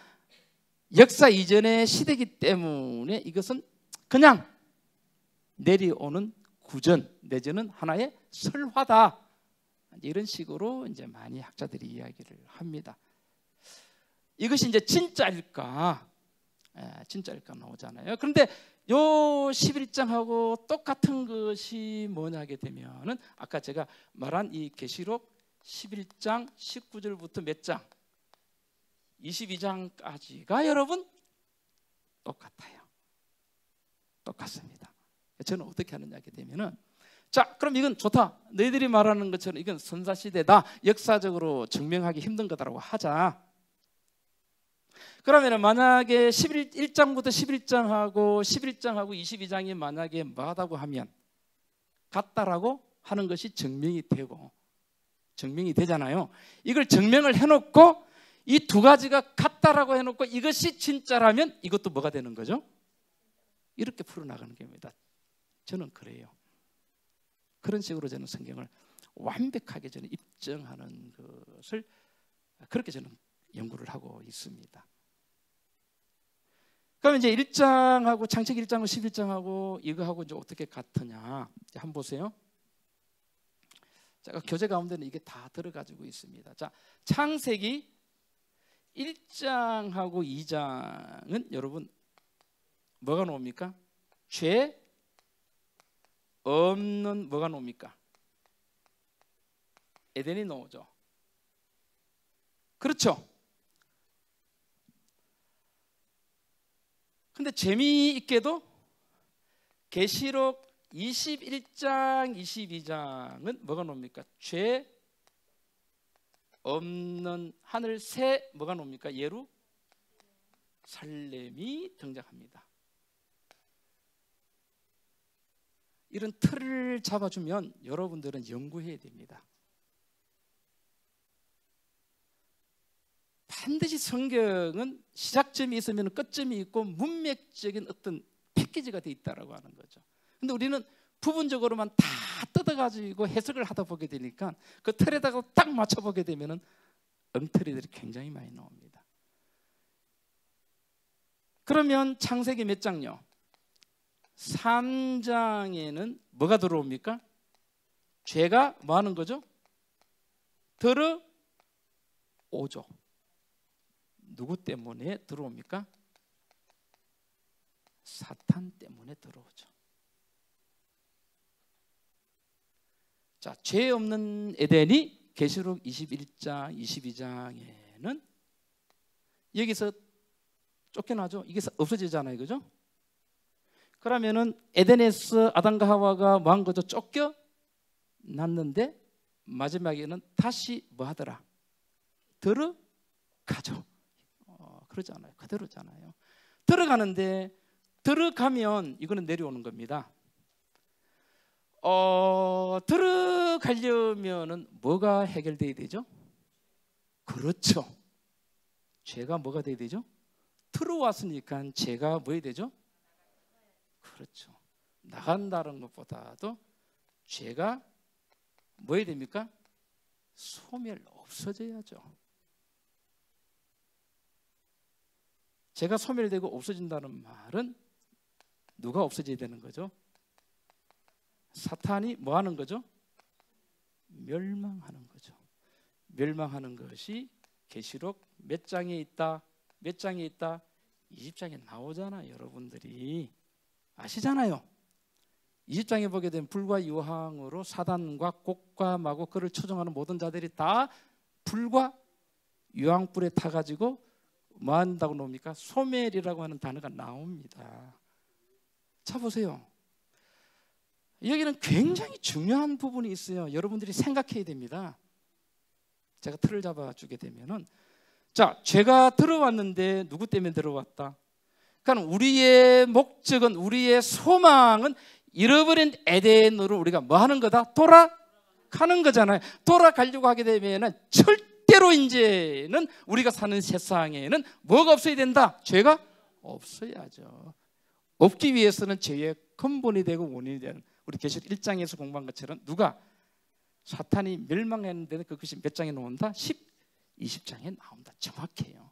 역사 이전의 시대이기 때문에 이것은 그냥 내려오는 구전 내지는 하나의 설화다, 이런 식으로 이제 많이 학자들이 이야기를 합니다. 이것이 이제 진짜일까 나오잖아요. 그런데 요 11장하고 똑같은 것이 뭐냐 하게 되면은 아까 제가 말한 이 계시록 11장 19절부터 몇 장? 22장까지가 여러분 똑같아요. 똑같습니다. 저는 어떻게 하느냐 하게 되면은, 자 그럼 이건 좋다, 너희들이 말하는 것처럼 이건 선사시대다, 역사적으로 증명하기 힘든 거다라고 하자. 그러면 만약에 1장부터 11장하고 11장하고 22장이 만약에 맞다고 하면 같다라고 하는 것이 증명이 되잖아요. 이걸 증명을 해놓고 이 두 가지가 같다라고 해놓고 이것이 진짜라면 이것도 뭐가 되는 거죠? 이렇게 풀어나가는 겁니다. 저는 그래요. 그런 식으로 저는 성경을 완벽하게 저는 입증하는 것을 그렇게 저는 연구를 하고 있습니다. 그럼 이제 1장하고 창세기 1장하고 11장하고 이거하고 이제 어떻게 같으냐? 한번 보세요. 자, 교재 가운데는 이게 다 들어가지고 있습니다. 자, 창세기 1장하고 2장은 여러분 뭐가 나옵니까? 죄 없는 뭐가 나옵니까? 에덴이 나오죠. 그렇죠? 근데 재미있게도 계시록 21장, 22장은 뭐가 나옵니까? 죄 없는 하늘 새 뭐가 나옵니까? 예루살렘이 등장합니다. 이런 틀을 잡아주면 여러분들은 연구해야 됩니다. 반드시 성경은 시작점이 있으면 끝점이 있고 문맥적인 어떤 패키지가 돼 있다라고 하는 거죠. 근데 우리는 부분적으로만 다 뜯어가지고 해석을 하다 보게 되니까 그 틀에다가 딱 맞춰보게 되면은 엉터리들이 굉장히 많이 나옵니다. 그러면 창세기 몇 장요? 3장에는 뭐가 들어옵니까? 죄가 뭐 하는 거죠? 들어오죠. 누구 때문에 들어옵니까? 사탄 때문에 들어오죠. 자, 죄 없는 에덴이 계시록 21장, 22장에는 여기서 쫓겨나죠. 이게 없어지잖아요, 그죠? 그러면은 에덴에서 아담과 하와가 뭐 한 거죠? 쫓겨났는데 마지막에는 다시 뭐 하더라? 들어가죠. 그러잖아요. 그대로잖아요. 들어가는데 들어가면 이거는 내려오는 겁니다. 들어가려면은 뭐가 해결돼야 되죠? 그렇죠. 죄가 뭐가 돼야 되죠? 들어왔으니까 죄가 뭐 해야 되죠? 그렇죠. 나간다는 것보다도 죄가 뭐 해야 됩니까? 소멸 없어져야죠. 죄가 소멸되고 없어진다는 말은 누가 없어져야 되는 거죠? 사탄이 뭐 하는 거죠? 멸망하는 거죠. 멸망하는 것이 계시록 몇 장에 있다? 몇 장에 있다? 20장에 나오잖아요. 여러분들이 아시잖아요. 20장에 보게 되면 불과 유황으로 사단과 곡과 마고 그를 추종하는 모든 자들이 다 불과 유황불에 타가지고 뭐 한다고 나옵니까? 소멸이라고 하는 단어가 나옵니다. 자, 보세요. 여기는 굉장히 중요한 부분이 있어요. 여러분들이 생각해야 됩니다. 제가 틀을 잡아주게 되면은, 자, 죄가 들어왔는데 누구 때문에 들어왔다? 그러니까 우리의 목적은, 우리의 소망은 잃어버린 에덴으로 우리가 뭐 하는 거다? 돌아가는 거잖아요. 돌아가려고 하게 되면은 절대로 이제는 우리가 사는 세상에는 뭐가 없어야 된다? 죄가 없어야죠. 없기 위해서는 죄의 근본이 되고 원인이 되는, 우리 계시록 1장에서 공부한 것처럼 누가? 사탄이 멸망했는데 그것이 몇 장에 나온다? 20장에 나온다. 정확해요.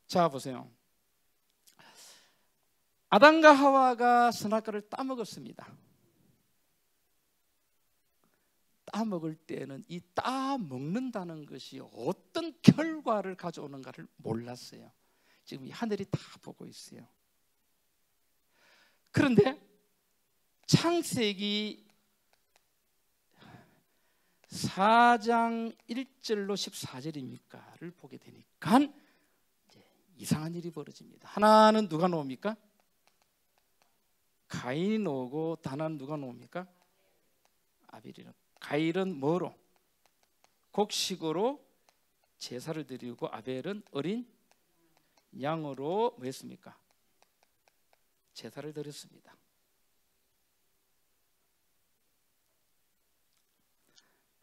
자, 보세요. 아담과 하와가 선악과를 따먹었습니다. 따먹을 때는 이 따먹는다는 것이 어떤 결과를 가져오는가를 몰랐어요. 지금 이 하늘이 다 보고 있어요. 그런데 창세기 4장 1절로 14절입니까를 보게 되니까 이제 이상한 일이 벌어집니다. 하나는 누가 나옵니까? 가인이 나오고 하나는 누가 나옵니까? 아벨이. 가인은 뭐로? 곡식으로 제사를 드리고 아벨은 어린 양으로 뭐 했습니까? 제사를 드렸습니다.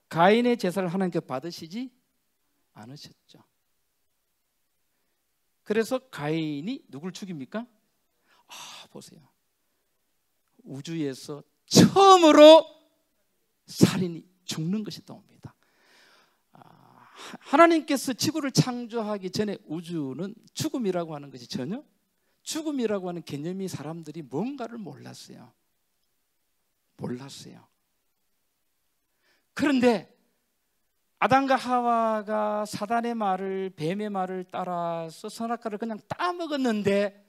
가인의 제사를 하나님께 받으시지 않으셨죠. 그래서 가인이 누굴 죽입니까? 보세요. 우주에서 처음으로 살인이 죽는 것이 나옵니다. 하나님께서 지구를 창조하기 전에 우주는 죽음이라고 하는 것이 전혀, 죽음이라고 하는 개념이 사람들이 뭔가를 몰랐어요. 그런데 아담과 하와가 사단의 말을, 뱀의 말을 따라서 선악과를 그냥 따먹었는데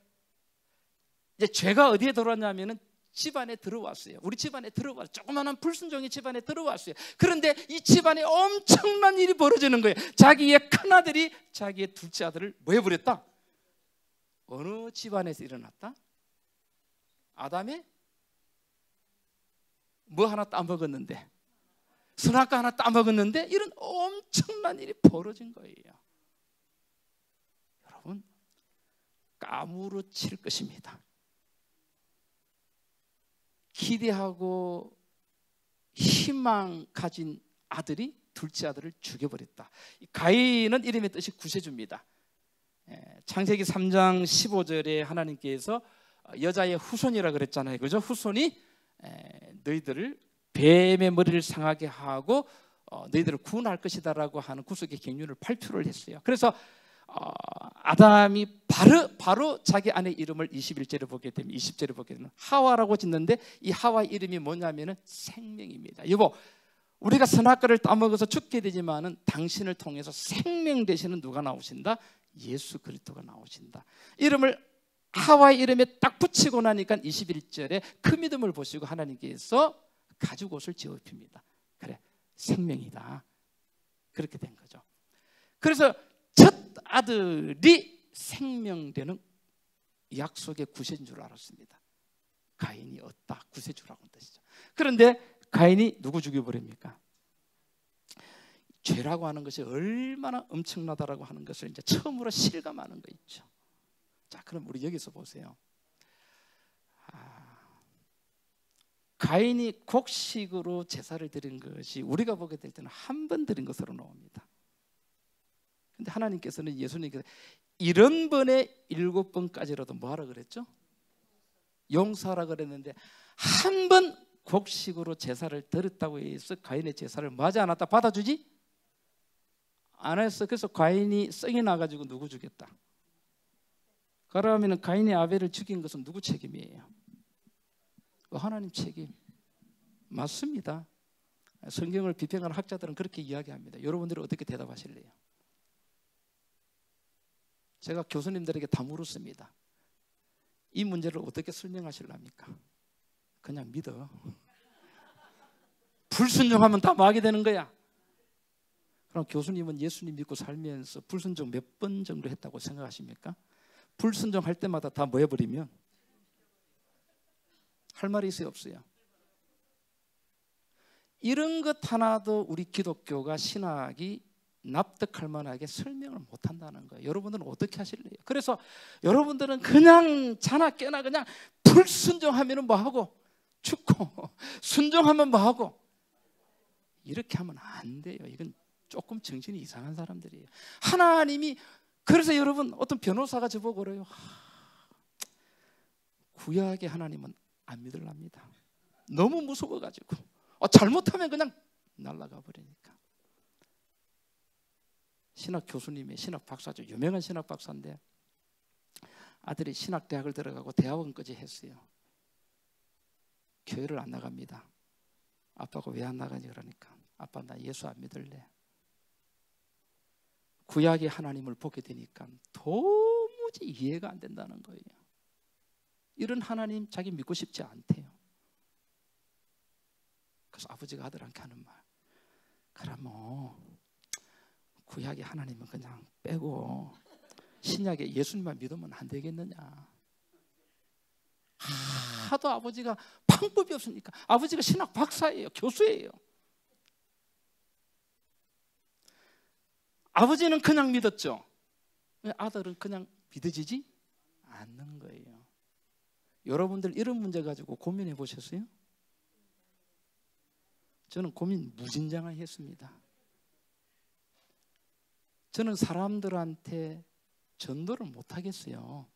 이제 죄가 어디에 들어왔냐면은 집안에 들어왔어요. 우리 집안에 들어왔어요. 조그마한 불순종이 집안에 들어왔어요. 그런데 이 집안에 엄청난 일이 벌어지는 거예요. 자기의 큰아들이 자기의 둘째 아들을 뭐 해버렸다? 어느 집안에서 일어났다? 아담의 뭐 하나 따먹었는데, 선악과 하나 따먹었는데 이런 엄청난 일이 벌어진 거예요. 여러분, 까무러칠 것입니다. 기대하고 희망 가진 아들이 둘째 아들을 죽여버렸다. 가인은 이름의 뜻이 구세주입니다. 창세기 3장 15절에 하나님께서 여자의 후손이라 그랬잖아요. 그죠? 후손이 너희들을 뱀의 머리를 상하게 하고 너희들을 구원할 것이다라고 하는 구속의 경륜을 발표를 했어요. 그래서 아담이 바로 자기 아내 이름을 21절에 보게 되면, 20절에 보게 되면 하와라고 짓는데, 이 하와의 이름이 뭐냐면은 생명입니다. 여보, 우리가 선악과를 따먹어서 죽게 되지만은 당신을 통해서 생명 되시는 누가 나오신다? 예수 그리스도가 나오신다. 이름을 하와의 이름에 딱 붙이고 나니까 21절에 그 믿음을 보시고 하나님께서 가죽옷을 지어 입힙니다. 그래, 생명이다. 그렇게 된 거죠. 그래서 첫 아들이 생명되는 약속의 구세주인 줄 알았습니다. 가인이 얻다, 구세주라고 하는 뜻이죠. 그런데 가인이 누구 죽여버립니까? 죄라고 하는 것이 얼마나 엄청나다라고 하는 것을 이제 처음으로 실감하는 거 있죠. 자, 그럼 우리 여기서 보세요. 가인이 곡식으로 제사를 드린 것이 우리가 보게 될 때는 한 번 드린 것으로 나옵니다. 근데 하나님께서는, 예수님께서 70번에 7번까지라도 뭐하라 그랬죠? 용서하라 그랬는데 한 번 곡식으로 제사를 드렸다고 해서 가인의 제사를 맞지 않았다, 받아주지 안 했어. 그래서 가인이 성이 나가지고 누구 죽였다? 그러면 가인이 아벨을 죽인 것은 누구 책임이에요? 하나님 책임. 맞습니다. 성경을 비평하는 학자들은 그렇게 이야기합니다. 여러분들은 어떻게 대답하실래요? 제가 교수님들에게 다 물었습니다. 이 문제를 어떻게 설명하실랍니까? 그냥 믿어. 불순종하면 다 마게 되는 거야. 그럼 교수님은 예수님 믿고 살면서 불순종 몇 번 정도 했다고 생각하십니까? 불순종할 때마다 다 뭐 해버리면 할 말이 있어요, 없어요? 이런 것 하나도 우리 기독교가, 신학이 납득할 만하게 설명을 못한다는 거예요. 여러분들은 어떻게 하실래요? 그래서 여러분들은 그냥 자나 깨나 그냥 불순종하면 뭐하고 죽고, 순종하면 뭐하고, 이렇게 하면 안 돼요. 이건 조금 정신이 이상한 사람들이에요. 하나님이, 그래서 여러분, 어떤 변호사가 저보고 그래요. 구약의 하나님은 안 믿으랍니다. 너무 무서워가지고 잘못하면 그냥 날아가 버리니까. 신학 교수님이, 신학 박사죠. 유명한 신학 박사인데 아들이 신학대학을 들어가고 대학원까지 했어요. 교회를 안 나갑니다. 아빠가 왜 안 나가니? 그러니까 아빠, 나 예수 안 믿을래. 구약의 하나님을 보게 되니까 도무지 이해가 안 된다는 거예요. 이런 하나님 자기 믿고 싶지 않대요. 그래서 아버지가 아들한테 하는 말, 그럼 뭐 구약의 하나님은 그냥 빼고 신약의 예수님만 믿으면 안 되겠느냐. 하도 아버지가 방법이 없으니까. 아버지가 신학 박사예요, 교수예요. 아버지는 그냥 믿었죠. 아들은 그냥 믿어지지 않는 거예요. 여러분들 이런 문제 가지고 고민해 보셨어요? 저는 고민 무진장하게 했습니다. 저는 사람들한테 전도를 못 하겠어요.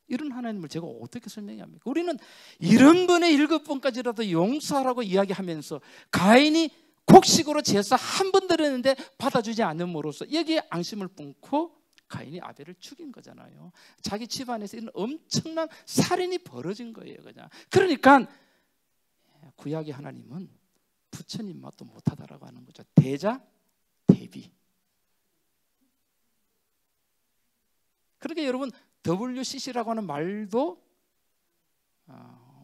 이런 하나님을 제가 어떻게 설명합니까? 우리는 70번에 7번까지라도 용서하라고 이야기하면서 가인이 곡식으로 제사 한 번 드렸는데 받아주지 않음으로써 여기에 앙심을 품고 가인이 아벨을 죽인 거잖아요. 자기 집안에서 이런 엄청난 살인이 벌어진 거예요, 그냥. 그러니까 구약의 하나님은 부처님 맛도 못하다라고 하는 거죠. 대자 대비. 그러니까 여러분 WCC라고 하는 말도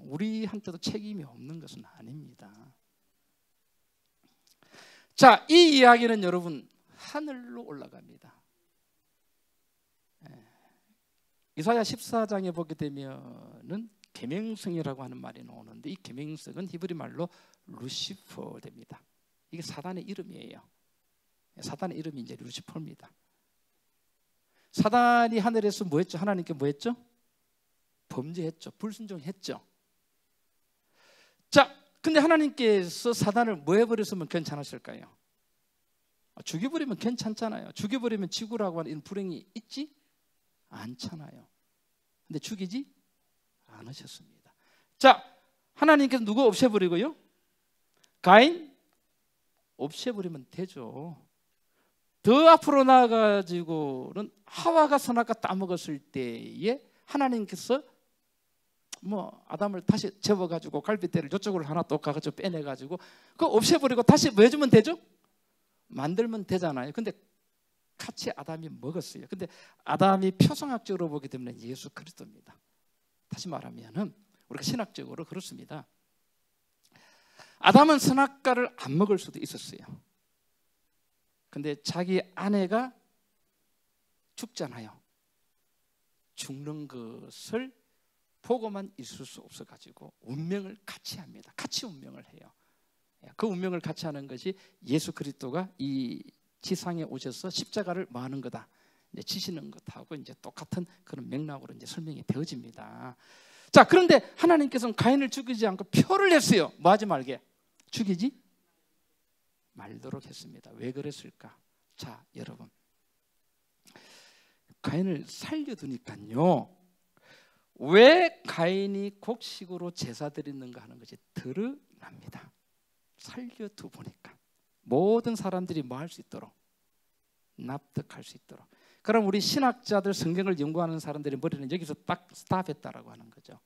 우리한테도 책임이 없는 것은 아닙니다. 자, 이 이야기는 여러분 하늘로 올라갑니다. 이사야 14장에 보게 되면은 계명성이라고 하는 말이 나오는데 이 계명성은 히브리 말로 루시퍼 됩니다. 이게 사단의 이름이에요. 사단의 이름이 이제 루시퍼입니다. 사단이 하늘에서 뭐 했죠? 하나님께 뭐 했죠? 범죄했죠. 불순종했죠. 자, 근데 하나님께서 사단을 뭐 해버렸으면 괜찮았을까요? 죽여버리면 괜찮잖아요. 죽여버리면 지구라고 하는 불행이 있지 않잖아요. 근데 죽이지 않으셨습니다. 자, 하나님께서 누구 없애버리고요? 가인 없애버리면 되죠. 더 앞으로 나아가지고는 하와가 선악과 따먹었을 때에 하나님께서 뭐 아담을 다시 접어가지고 갈빗대를 저쪽으로 하나 또 가가지고 빼내가지고 그거 없애버리고 다시 뭐 해주면 되죠? 만들면 되잖아요. 근데 같이 아담이 먹었어요. 근데 아담이 표성학적으로 보게 되면 예수 그리스도입니다. 다시 말하면은 우리가 신학적으로 그렇습니다. 아담은 선악과를 안 먹을 수도 있었어요. 근데 자기 아내가 죽잖아요. 죽는 것을 보고만 있을 수 없어가지고 운명을 같이 합니다. 같이 운명을 해요. 그 운명을 같이 하는 것이 예수 그리스도가 이 지상에 오셔서 십자가를 뭐하는 거다, 이제 지시는 것하고 이제 똑같은 그런 맥락으로 이제 설명이 되어집니다. 자, 그런데 하나님께서는 가인을 죽이지 않고 표를 했어요. 뭐 하지 말게? 죽이지 말도록 했습니다. 왜 그랬을까? 자, 여러분, 가인을 살려두니까요, 왜 가인이 곡식으로 제사 드리는가 하는 것이 드러납니다. 살려두 보니까 모든 사람들이 뭐 할 수 있도록, 납득할 수 있도록. 그럼 우리 신학자들, 성경을 연구하는 사람들이 머리는 여기서 딱 스탑했다라고 하는 거죠.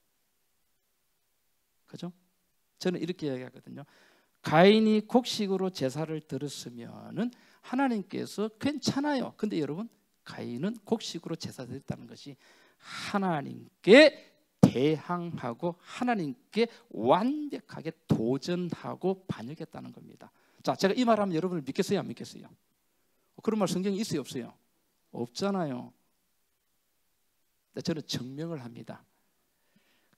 그죠? 저는 이렇게 이야기하거든요. 가인이 곡식으로 제사를 드렸으면은 하나님께서 괜찮아요. 근데 여러분, 가인은 곡식으로 제사 드렸다는 것이 하나님께 대항하고 하나님께 완벽하게 도전하고 반역했다는 겁니다. 자, 제가 이 말하면 여러분을 믿겠어요, 안 믿겠어요? 그런 말 성경에 있어요, 없어요? 없잖아요. 저는 증명을 합니다.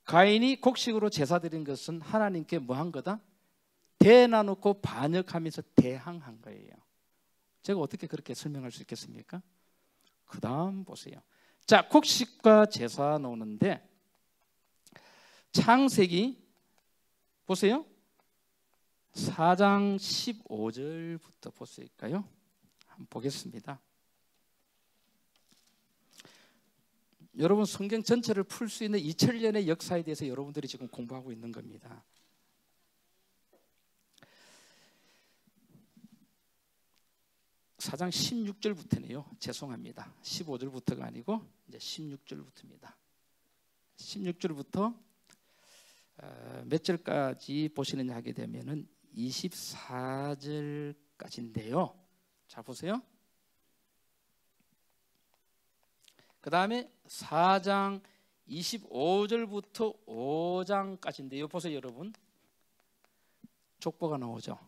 가인이 곡식으로 제사 드린 것은 하나님께 뭐 한 거다? 대나놓고 반역하면서 대항한 거예요. 제가 어떻게 그렇게 설명할 수 있겠습니까? 그 다음 보세요. 자, 곡식과 제사 나오는데 창세기 보세요. 4장 15절부터 보실까요? 한번 보겠습니다. 여러분, 성경 전체를 풀 수 있는 2000년의 역사에 대해서 여러분들이 지금 공부하고 있는 겁니다. 사장 16절부터네요. 죄송합니다. 15절부터가 아니고 이제 16절부터입니다. 16절부터 몇 절까지 보시느냐 하게 되면은 24절까지인데요. 자, 보세요. 그 다음에 4장 25절부터 5장까지인데요. 보세요, 여러분. 족보가 나오죠.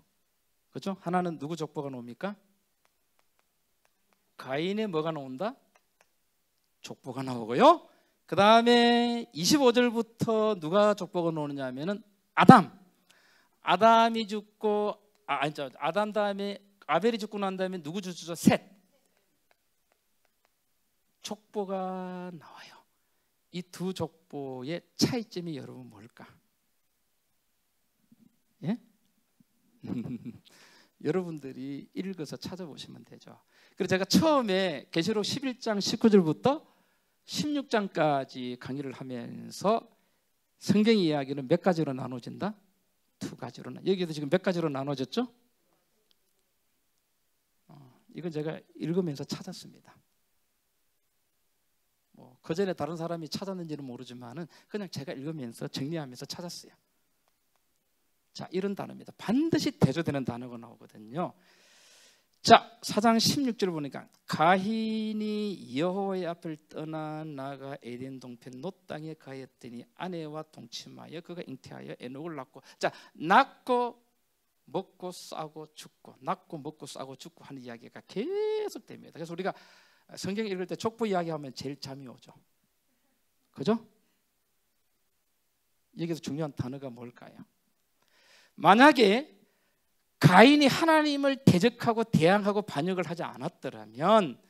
그렇죠? 하나는 누구 족보가 나옵니까? 가인의 뭐가 나온다? 족보가 나오고요. 그 다음에 25절부터 누가 족보가 나오느냐 하면은 아담이 죽고 아담 다음에 아벨이 죽고 난 다음에 누구 죽죠? 셋. 족보가 나와요. 이 두 족보의 차이점이 여러분 뭘까? 예? 여러분들이 읽어서 찾아보시면 되죠. 그래서 제가 처음에 계시록 11장 19절부터 16장까지 강의를 하면서 성경 이야기는 몇 가지로 나눠진다? 두 가지로. 여기도 지금 몇 가지로 나눠졌죠? 이건 제가 읽으면서 찾았습니다. 그 전에 다른 사람이 찾았는지는 모르지만은 그냥 제가 읽으면서 정리하면서 찾았어요. 자, 이런 단어입니다. 반드시 대조되는 단어가 나오거든요. 자, 4장 16절 보니까 가인이 여호와의 앞을 떠나 나가 에덴 동편 놋 땅에 가였더니 아내와 동침하여 그가 잉태하여 에녹을 낳고, 자, 낳고 먹고 싸고 죽고, 낳고 먹고 싸고 죽고 하는 이야기가 계속 됩니다. 그래서 우리가 성경 읽을 때 족보 이야기하면 제일 잠이 오죠. 그죠? 여기서 중요한 단어가 뭘까요? 만약에 가인이 하나님을 대적하고 대항하고 반역을 하지 않았더라면,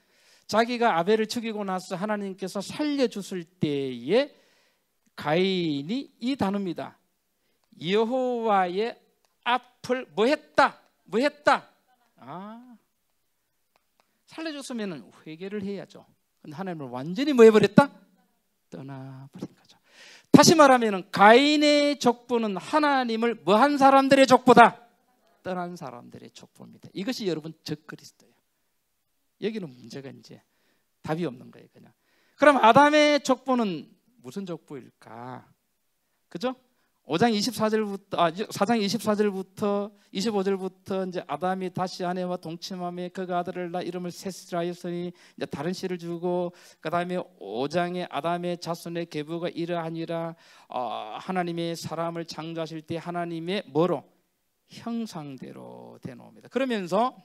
자기가 아벨을 죽이고 나서 하나님께서 살려주실 때에 가인이 이 단어입니다. 여호와의 앞을 뭐 했다? 살려줬으면 회개를 해야죠. 근데 하나님을 완전히 뭐 해버렸다? 떠나버린 거죠. 다시 말하면 가인의 족보는 하나님을 뭐한 사람들의 족보다? 떠난 사람들의 족보입니다. 이것이 여러분 적그리스도예요. 여기는 문제가 이제 답이 없는 거예요. 그냥. 그럼 아담의 족보는 무슨 족보일까? 그죠? 4장 24절부터 25절부터 이제 아담이 다시 아내와 동침하며 그가 아들을 낳아 이름을 셋이라 하였으니 이제 다른 씨를 주고, 그다음에 5장에 아담의 자손의 계보가 이러하니라. 하나님의 사람을 창조하실 때 하나님의 뭐로? 형상대로 되놓습니다. 그러면서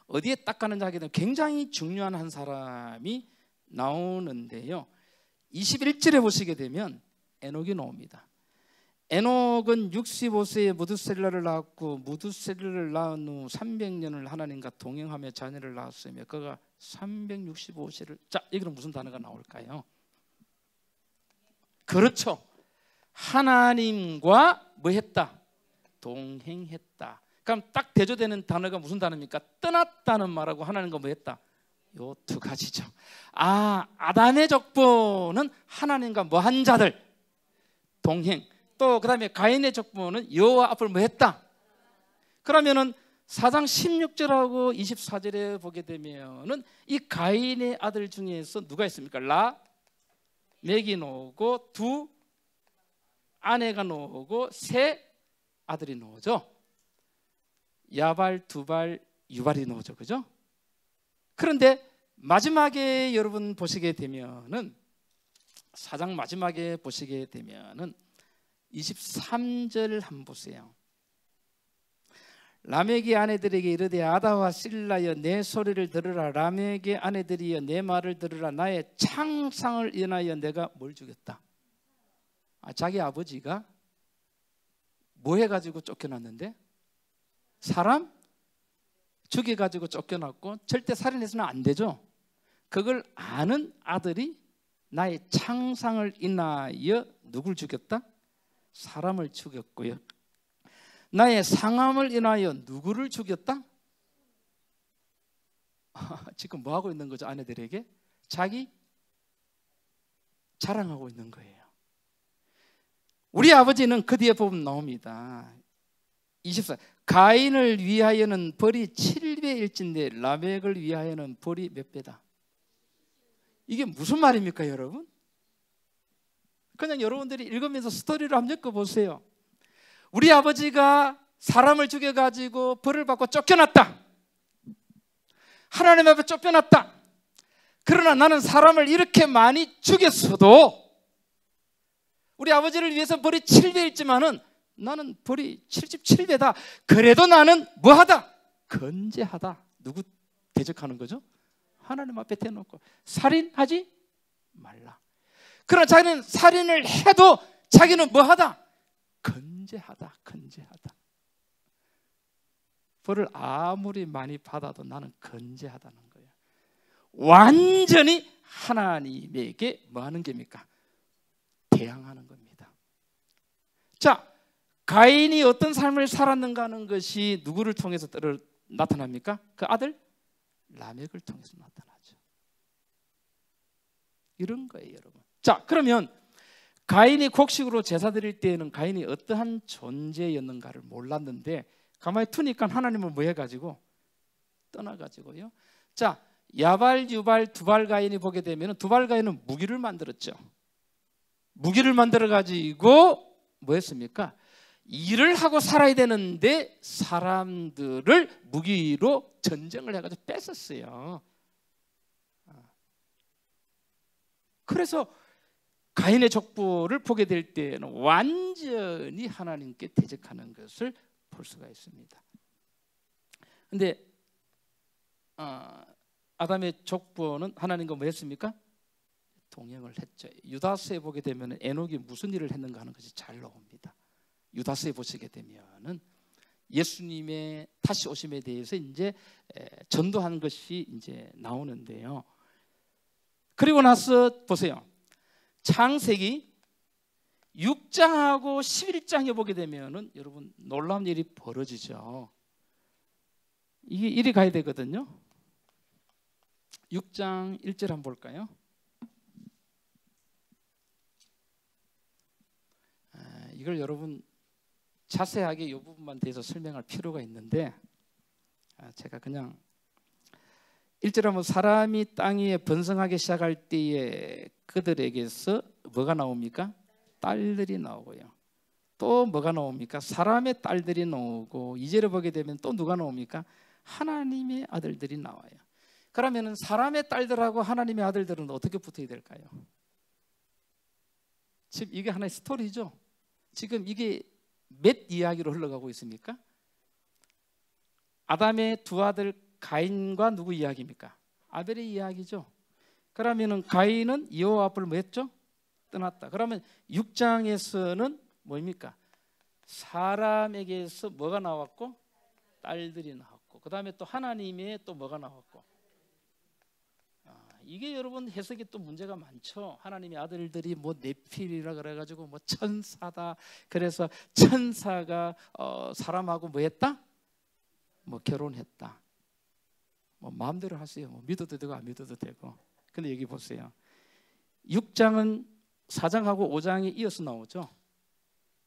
어디에 딱 가는지 하게 되면 굉장히 중요한 한 사람이 나오는데요. 21절에 보시게 되면 에녹이 나옵니다. 에녹은 65세에 무두셀라를 낳았고, 무두셀라를 낳은 후 300년을 하나님과 동행하며 자녀를 낳았으며 그가 365세를, 자, 여기는 무슨 단어가 나올까요? 그렇죠. 하나님과 뭐 했다? 동행했다. 그럼 딱 대조되는 단어가 무슨 단어입니까? 떠났다는 말하고 하나님과 뭐 했다? 요 두 가지죠. 아담의 족보는 하나님과 뭐 한 자들? 동행. 또 그 다음에 가인의 족보는 여호와 앞을 뭐 했다? 그러면은 4장 16절하고 24절에 보게 되면은 이 가인의 아들 중에서 누가 있습니까? 라멕이 나오고, 두 아내가 나오고, 세 아들이 나오죠. 야발, 두발, 유발이 나오죠. 그죠? 그런데 마지막에 여러분 보시게 되면은, 4장 마지막에 보시게 되면은 23절 한번 보세요. 라멕의 아내들에게 이르되 아다와 실라여 내 소리를 들으라. 라멕의 아내들이여 내 말을 들으라. 나의 창상을 인하여 내가 뭘 주겠다? 자기 아버지가 뭐 해가지고 쫓겨났는데? 사람 죽여가지고 쫓겨났고, 절대 살인해서는 안 되죠. 그걸 아는 아들이 나의 창상을 인하여 누굴 죽였다? 사람을 죽였고요. 나의 상함을 인하여 누구를 죽였다? 지금 뭐 하고 있는 거죠? 아내들에게 자기 자랑하고 있는 거예요. 우리 아버지는 그 뒤에 보면 나옵니다. 24. 가인을 위하여는 벌이 7배일진데 라멕을 위하여는 벌이 몇 배다? 이게 무슨 말입니까, 여러분? 그냥 여러분들이 읽으면서 스토리를 한번 엮어보세요. 우리 아버지가 사람을 죽여가지고 벌을 받고 쫓겨났다. 하나님 앞에 쫓겨났다. 그러나 나는 사람을 이렇게 많이 죽였어도 우리 아버지를 위해서 벌이 7배였지만은 나는 벌이 77배다. 그래도 나는 뭐하다? 건재하다. 누구 대적하는 거죠? 하나님 앞에 대놓고 살인하지 말라. 그러나 자기는 살인을 해도 자기는 뭐하다? 건재하다. 건재하다. 벌을 아무리 많이 받아도 나는 건재하다는 거예요. 완전히 하나님에게 뭐하는 겁니까? 대항하는 겁니다. 자, 가인이 어떤 삶을 살았는가 하는 것이 누구를 통해서 나타납니까? 그 아들 라멕을 통해서 나타나죠. 이런 거예요, 여러분. 자, 그러면 가인이 곡식으로 제사 드릴 때에는 가인이 어떠한 존재였는가를 몰랐는데 가만히 두니까 하나님을 뭐 해가지고 떠나가지고요. 자, 야발, 유발, 두발 가인이 보게 되면 두발 가인은 무기를 만들었죠. 무기를 만들어 가지고 뭐 했습니까? 일을 하고 살아야 되는데 사람들을 무기로 전쟁을 해가지고 뺏었어요. 그래서 가인의 족보를 보게 될 때는 완전히 하나님께 대적하는 것을 볼 수가 있습니다. 근데 아담의 족보는 하나님과 뭐 했습니까? 동행을 했죠. 유다서에 보게 되면 에녹이 무슨 일을 했는가 하는 것이 잘 나옵니다. 유다서에 보시게 되면은 예수님의 다시 오심에 대해서 이제 전도한 것이 이제 나오는데요. 그리고 나서 보세요. 창세기 6장하고 11장에 보게 되면은 여러분 놀라운 일이 벌어지죠. 이게 이리 가야 되거든요. 6장 1절 한번 볼까요? 이걸 여러분 자세하게 이 부분만 대해서 설명할 필요가 있는데 제가 그냥 1절 하면 사람이 땅 위에 번성하기 시작할 때에 그들에게서 뭐가 나옵니까? 딸들이 나오고요. 또 뭐가 나옵니까? 사람의 딸들이 나오고 2절에 보게 되면 또 누가 나옵니까? 하나님의 아들들이 나와요. 그러면 사람의 딸들하고 하나님의 아들들은 어떻게 붙어야 될까요? 지금 이게 하나의 스토리죠. 지금 이게 몇 이야기로 흘러가고 있습니까? 아담의 두 아들 가인과 누구 이야기입니까? 아벨의 이야기죠. 그러면은 가인은 여호와 앞을 뭐 했죠? 떠났다. 그러면 6장에서는 뭡니까? 사람에게서 뭐가 나왔고? 딸들이 나왔고, 그 다음에 또 하나님의 또 뭐가 나왔고? 이게 여러분 해석이 또 문제가 많죠. 하나님의 아들들이 뭐 네필이라 그래가지고 뭐 천사다. 그래서 천사가 사람하고 뭐 했다? 뭐 결혼했다. 뭐 마음대로 하세요. 뭐 믿어도 되고 안 믿어도 되고. 근데 여기 보세요. 6장은 4장하고 5장이 이어서 나오죠.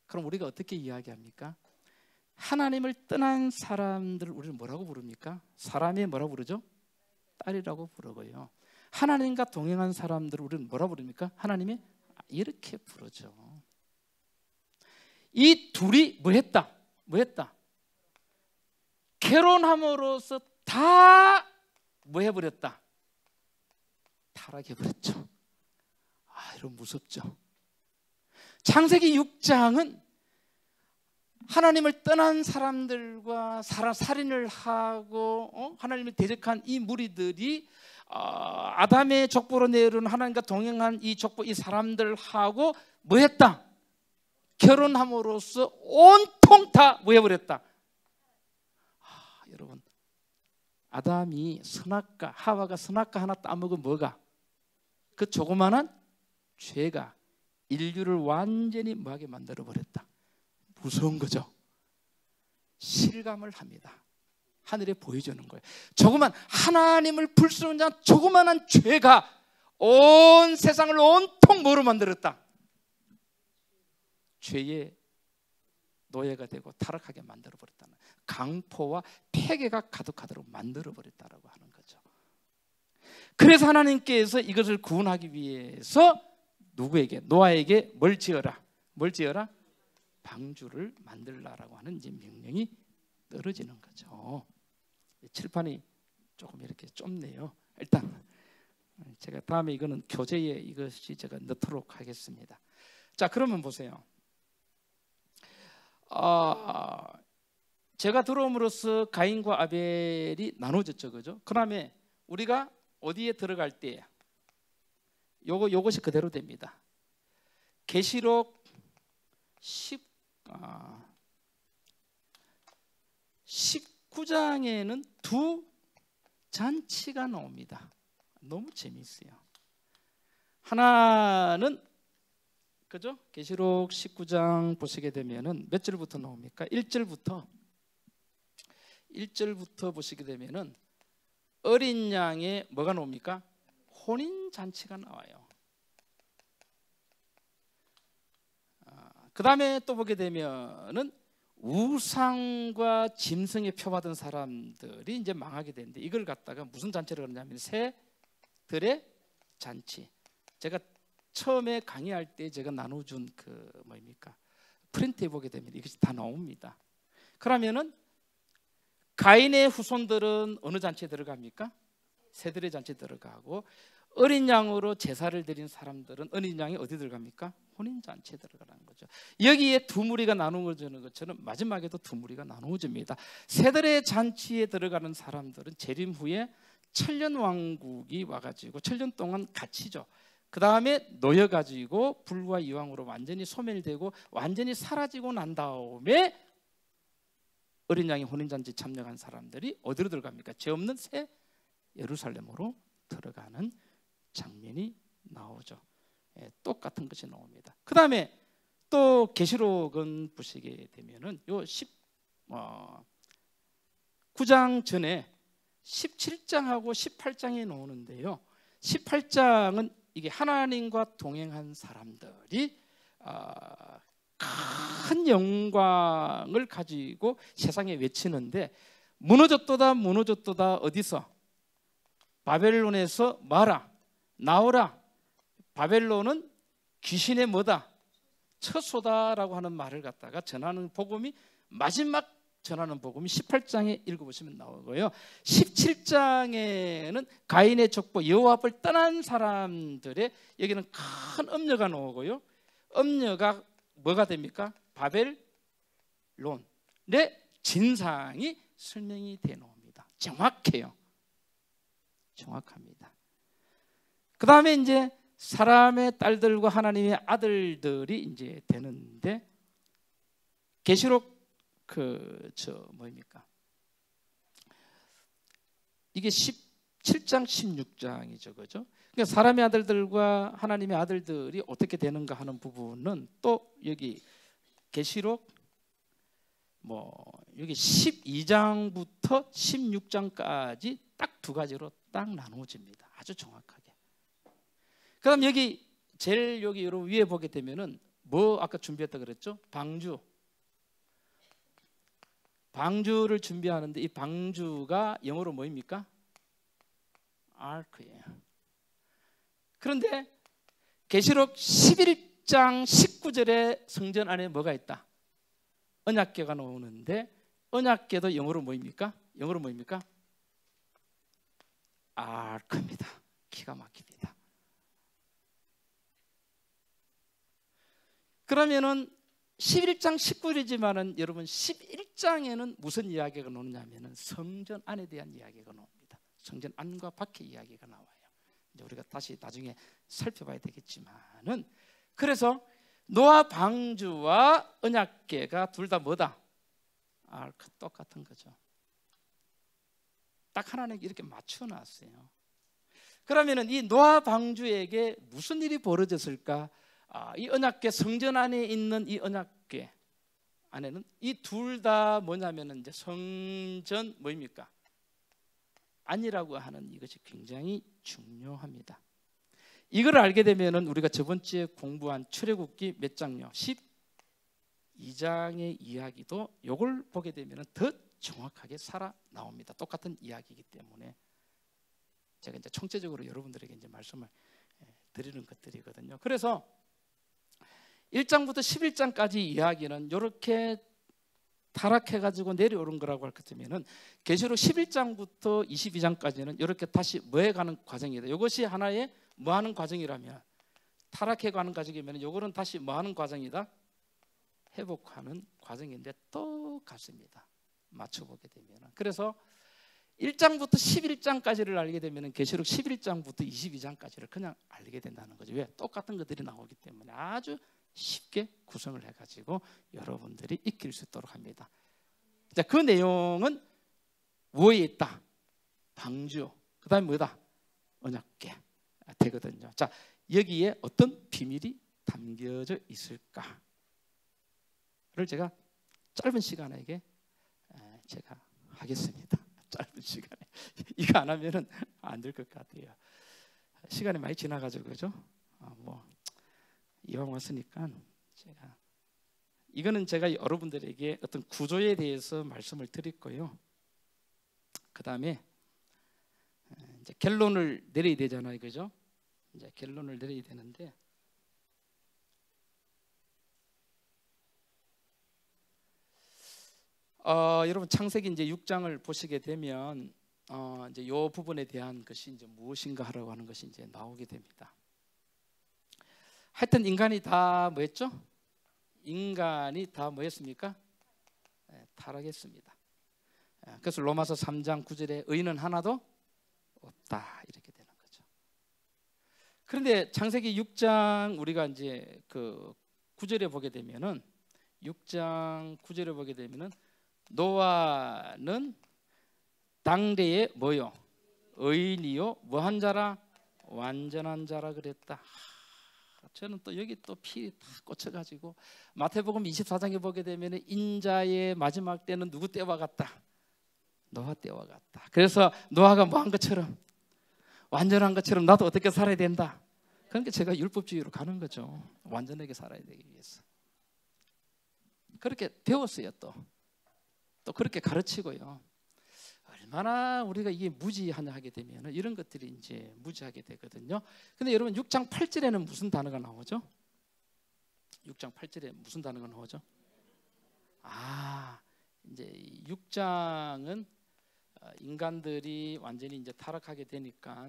그럼 우리가 어떻게 이야기합니까? 하나님을 떠난 사람들을 우리는 뭐라고 부릅니까? 사람이 뭐라고 부르죠? 딸이라고 부르고요. 하나님과 동행한 사람들을 우리는 뭐라고 부릅니까? 하나님이 이렇게 부르죠. 이 둘이 뭐 했다? 뭐 했다? 결혼함으로써 다 뭐 해버렸다? 타락해버렸죠. 여러분 무섭죠. 창세기 6장은 하나님을 떠난 사람들과 살인을 하고 하나님을 대적한 이 무리들이 아담의 족보로 내려온 하나님과 동행한 이 족보 이 사람들하고 뭐 했다? 결혼함으로써 온통 다 뭐 해버렸다? 여러분 아담이 선악과 하와가 선악과 하나 따먹은 뭐가? 그 조그마한 죄가 인류를 완전히 뭐하게 만들어버렸다. 무서운 거죠. 실감을 합니다. 하늘에 보여주는 거예요. 조그만 하나님을 불순종한 조그만한 죄가 온 세상을 온통 뭐로 만들었다? 죄의 노예가 되고 타락하게 만들어버렸다는, 강포와 폐괴가 가득하도록 만들어버렸다라고 하는 거죠. 그래서 하나님께서 이것을 구원하기 위해서 누구에게? 노아에게 뭘 지어라? 뭘 지어라? 방주를 만들라라고 하는 이제 명령이 떨어지는 거죠. 칠판이 조금 이렇게 좁네요. 일단 제가 다음에 이거는 교재에 이것이 제가 넣도록 하겠습니다. 자, 그러면 보세요. 제가 들어옴으로써 가인과 아벨이 나눠졌죠, 그죠? 그다음에 우리가 어디에 들어갈 때 요것이 그대로 됩니다. 계시록 19장에는 두 잔치가 나옵니다. 너무 재미있어요. 하나는 그죠? 계시록 19장 보시게 되면은 몇 절부터 나옵니까? 1절부터 보시게 되면은 어린 양의 뭐가 나옵니까? 혼인 잔치가 나와요. 그 다음에 또 보게 되면은 우상과 짐승에 표받은 사람들이 이제 망하게 되는데 이걸 갖다가 무슨 잔치를 그러냐면 새들의 잔치. 제가 처음에 강의할 때 제가 나눠준 그 뭡니까? 프린트해 보게 되면 이것이 다 나옵니다. 그러면은 가인의 후손들은 어느 잔치에 들어갑니까? 새들의 잔치에 들어가고, 어린 양으로 제사를 드린 사람들은 어린 양이 어디 들어갑니까? 혼인 잔치에 들어가는 거죠. 여기에 두 무리가 나누어지는 것처럼 마지막에도 두 무리가 나누어집니다. 새들의 잔치에 들어가는 사람들은 재림 후에 천년 왕국이 와가지고 천년 동안 갇히죠. 그 다음에 놓여가지고 불과 이왕으로 완전히 소멸되고 완전히 사라지고 난 다음에 어린 양의 혼인잔치 참여한 사람들이 어디로 들어갑니까? 죄 없는 새 예루살렘으로 들어가는 장면이 나오죠. 똑같은 것이 나옵니다. 그 다음에 또 계시록은 보시게 되면은 요 9장 전에 17장하고 18장이 나오는데요. 18장은 이게 하나님과 동행한 사람들이 큰 영광을 가지고 세상에 외치는데, 무너졌도다 무너졌도다 어디서? 바벨론에서 마라 나오라. 바벨론은 귀신의 뭐다? 처소다라고 하는 말을 갖다가 전하는 복음이, 마지막 전하는 복음이 18장에 읽어보시면 나오고요. 17장에는 가인의 족보 여호와 앞을 떠난 사람들의 여기는 큰 음녀가 나오고요. 음녀가 뭐가 됩니까? 바벨론의 진상이 설명이 되어 나옵니다. 정확해요. 정확합니다. 그 다음에 이제 사람의 딸들과 하나님의 아들들이 이제 되는데, 계시록 뭐입니까? 이게 17장 16장이죠, 그죠? 그러니까 사람의 아들들과 하나님의 아들들이 어떻게 되는가 하는 부분은 또 여기 계시록 여기 12장부터 16장까지 딱 두 가지로 딱 나누어집니다. 아주 정확하게. 그다음 여기 제일 여기 위에 보게 되면은 아까 준비했다 그랬죠? 방주를 준비하는데 이 방주가 영어로 뭐입니까? 아크예요. 그런데 계시록 11장 19절에 성전 안에 뭐가 있다? 언약궤가 나오는데, 언약궤도 영어로 뭐입니까? 아크입니다. 기가 막힙니다. 그러면은 11장 19절이지만은 여러분 11장에는 무슨 이야기가 나오냐면은 성전 안에 대한 이야기가 나옵니다. 성전 안과 밖의 이야기가 나와요. 이제 우리가 다시 나중에 살펴봐야 되겠지만은, 그래서 노아 방주와 언약궤가 둘 다 뭐다? 똑같은 거죠. 딱 하나님께 이렇게 맞춰놨어요. 그러면은 이 노아 방주에게 무슨 일이 벌어졌을까? 이 언약궤, 성전 안에 있는 이 언약궤 안에는 이 둘 다 뭐냐면은 이제 성전 뭐입니까? 안이라고 하는 이것이 굉장히 중요합니다. 이걸 알게 되면은 우리가 저번 주에 공부한 출애굽기 몇 장요? 12장의 이야기도 요걸 보게 되면은 더 정확하게 살아 나옵니다. 똑같은 이야기이기 때문에 제가 이제 총체적으로 여러분들에게 이제 말씀을 드리는 것들이거든요. 그래서 1장부터 11장까지 이야기는 이렇게 타락해가지고 내려오는 거라고 할 것 같으면은, 계시록 11장부터 22장까지는 이렇게 다시 뭐해가는 과정이다. 이것이 하나의 뭐하는 과정이라면, 타락해가는 과정이면 이거는 다시 뭐하는 과정이다? 회복하는 과정인데 똑같습니다. 맞춰보게 되면. 그래서 1장부터 11장까지를 알게 되면 계시록 11장부터 22장까지를 그냥 알게 된다는 거죠. 왜? 똑같은 것들이 나오기 때문에 아주 쉽게 구성을 해가지고 여러분들이 익힐 수 있도록 합니다. 자, 그 내용은 뭐에 있다? 방주, 그 다음에 뭐다? 언약궤 되거든요. 자, 여기에 어떤 비밀이 담겨져 있을까를 제가 짧은 시간에 제가 하겠습니다. 짧은 시간에 이거 안 하면은 안 될 것 같아요. 시간이 많이 지나가지고, 그죠? 이왕 왔으니까 이거는 제가 여러분들에게 어떤 구조에 대해서 말씀을 드렸고요. 그 다음에 이제 결론을 내려야 되잖아요, 그죠? 이제 결론을 내려야 되는데, 여러분 창세기 이제 6장을 보시게 되면 이제 요 부분에 대한 것이 이제 무엇인가 하라고 하는 것이 이제 나오게 됩니다. 하여튼 인간이 다 뭐였죠? 인간이 다 뭐였습니까? 타락했습니다. 그래서 로마서 3장 9절에 의인은 하나도 없다 이렇게 되는 거죠. 그런데 창세기 6장 우리가 이제 그 9절에 보게 되면은 6장 9절에 보게 되면은 노아는 당대에 뭐요? 의인이요 뭐한 자라? 완전한 자라 그랬다. 저는 또 여기 또 피 다 꽂혀가지고 마태복음 24장에 보게 되면 인자의 마지막 때는 누구 때와 같다? 노아 때와 같다. 그래서 노아가 뭐한 것처럼 완전한 것처럼 나도 어떻게 살아야 된다. 그러니까 제가 율법주의로 가는 거죠. 완전하게 살아야 되기 위해서. 그렇게 배웠어요. 또 그렇게 가르치고요. 얼마나 우리가 이게 무지하게 되면 이런 것들이 이제 무지하게 되거든요. 근데 여러분 6장 8절에는 무슨 단어가 나오죠? 6장 8절에 무슨 단어가 나오죠? 이제 6장은 인간들이 완전히 이제 타락하게 되니까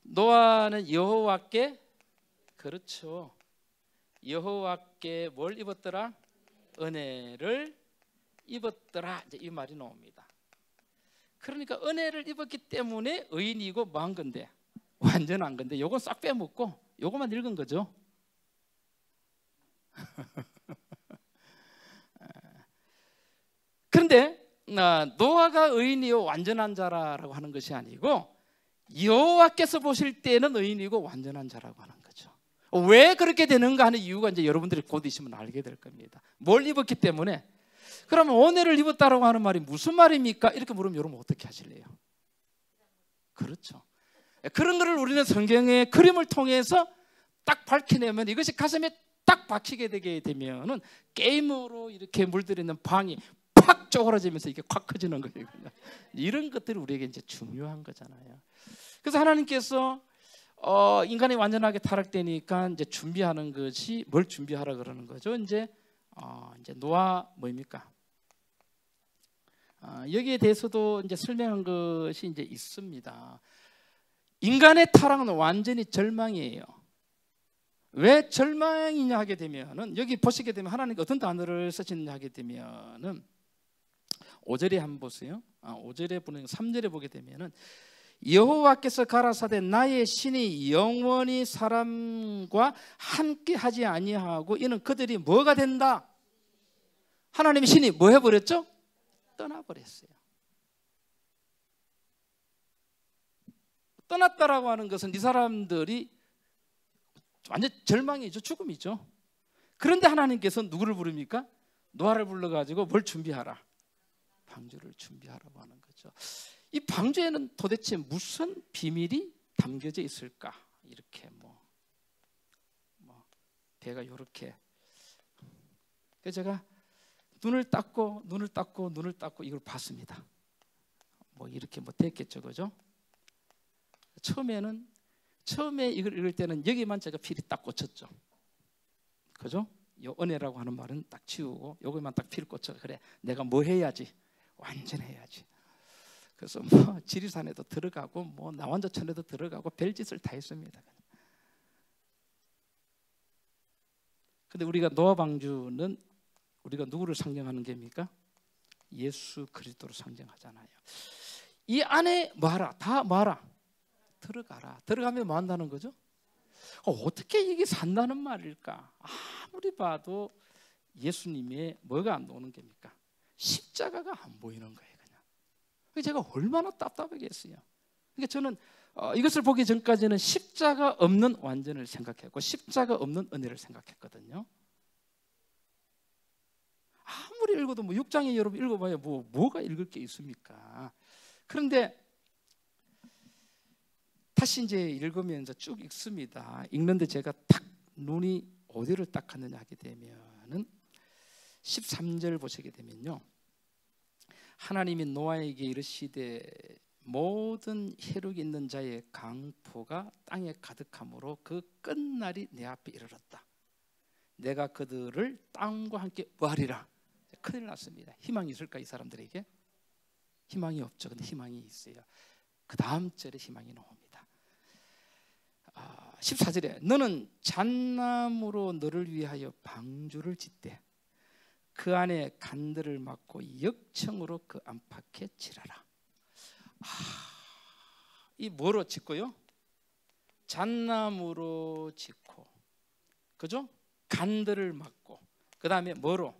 노아는 여호와께 그렇죠. 여호와께 뭘 입었더라? 은혜를 입었더라. 이제 이 말이 나옵니다. 그러니까 은혜를 입었기 때문에 의인이고 뭐한 건데? 완전한 건데 요건 싹 빼먹고 요거만 읽은 거죠. 그런데 노아가 의인이요 완전한 자라고 하는 것이 아니고 여호와께서 보실 때는 의인이고 완전한 자라고 하는 거죠. 왜 그렇게 되는가 하는 이유가 이제 여러분들이 곧 있으면 알게 될 겁니다. 뭘 입었기 때문에? 그러면 은혜를 입었다라고 하는 말이 무슨 말입니까? 이렇게 물으면 여러분 어떻게 하실래요? 그렇죠. 그런 것을 우리는 성경의 그림을 통해서 딱 밝혀내면 이것이 가슴에 딱 박히게 되게 되면은 게임으로 이렇게 물들이는 방이 팍 쪼그라지면서 이게 확 커지는 거예요. 이런 것들이 우리에게 이제 중요한 거잖아요. 그래서 하나님께서 인간이 완전하게 타락되니까 이제 준비하는 것이 뭘 준비하라 그러는 거죠? 이제 노아 뭐입니까? 여기에 대해서도 이제 설명한 것이 이제 있습니다. 인간의 타락은 완전히 절망이에요. 왜 절망이냐 하게 되면은 여기 보시게 되면 하나님께 어떤 단어를 쓰시느냐 하게 되면은 5절에 한번 보세요. 5절에 보는 3절에 보게 되면은 여호와께서 가라사대 나의 신이 영원히 사람과 함께 하지 아니하고 이는 그들이 뭐가 된다? 하나님의 신이 뭐 해버렸죠? 떠나버렸어요. 떠났다라고 하는 것은 이 사람들이 완전 절망이죠. 죽음이죠. 그런데 하나님께서 누구를 부릅니까? 노아를 불러가지고 뭘 준비하라? 방주를 준비하라고 하는 거죠. 이 방주에는 도대체 무슨 비밀이 담겨져 있을까? 이렇게 배가 이렇게. 그래서 제가 눈을 닦고 이걸 봤습니다. 이렇게 됐겠죠, 그죠? 처음에 이걸 읽을 때는 여기만 제가 필이 딱 꽂혔죠. 그죠? 요 은혜라고 하는 말은 딱 치우고 여기만 딱 필 꽂혀. 그래, 내가 뭐 해야지? 완전해야지. 그래서 지리산에도 들어가고 남원저천에도 들어가고 별짓을 다 했습니다. 근데 우리가 노아 방주는 우리가 누구를 상징하는 게입니까? 예수 그리스도를 상징하잖아요. 이 안에 뭐하라? 다 뭐하라? 들어가라. 들어가면 뭐 한다는 거죠? 어떻게 이게 산다는 말일까? 아무리 봐도 예수님의 뭐가 안 나오는 겁니까? 십자가가 안 보이는 거예요. 그냥 제가 얼마나 답답하게 했어요. 그러니까 저는 이것을 보기 전까지는 십자가 없는 완전을 생각했고 십자가 없는 은혜를 생각했거든요. 아무리 읽어도 6장에 여러분 읽어봐야 뭐가 읽을 게 있습니까? 그런데 다시 이제 읽으면서 쭉 읽습니다. 읽는데 제가 딱 눈이 어디를 딱 갔느냐 하게 되면은 13절 보시게 되면요. 하나님이 노아에게 이르시되 모든 혈육 있는 자의 강포가 땅에 가득함으로 그 끝날이 내 앞에 이르렀다. 내가 그들을 땅과 함께 뭐하리라? 큰일 났습니다. 희망이 있을까 이 사람들에게? 희망이 없죠. 근데 희망이 있어요. 그 다음 절에 희망이 나옵니다. 14절에 너는 잣나무로 너를 위하여 방주를 짓되 그 안에 간들을 막고 역청으로 그 안팎에 칠하라. 이 뭐로 짓고요? 잣나무로 짓고, 그죠? 간들을 막고, 그 다음에 뭐로?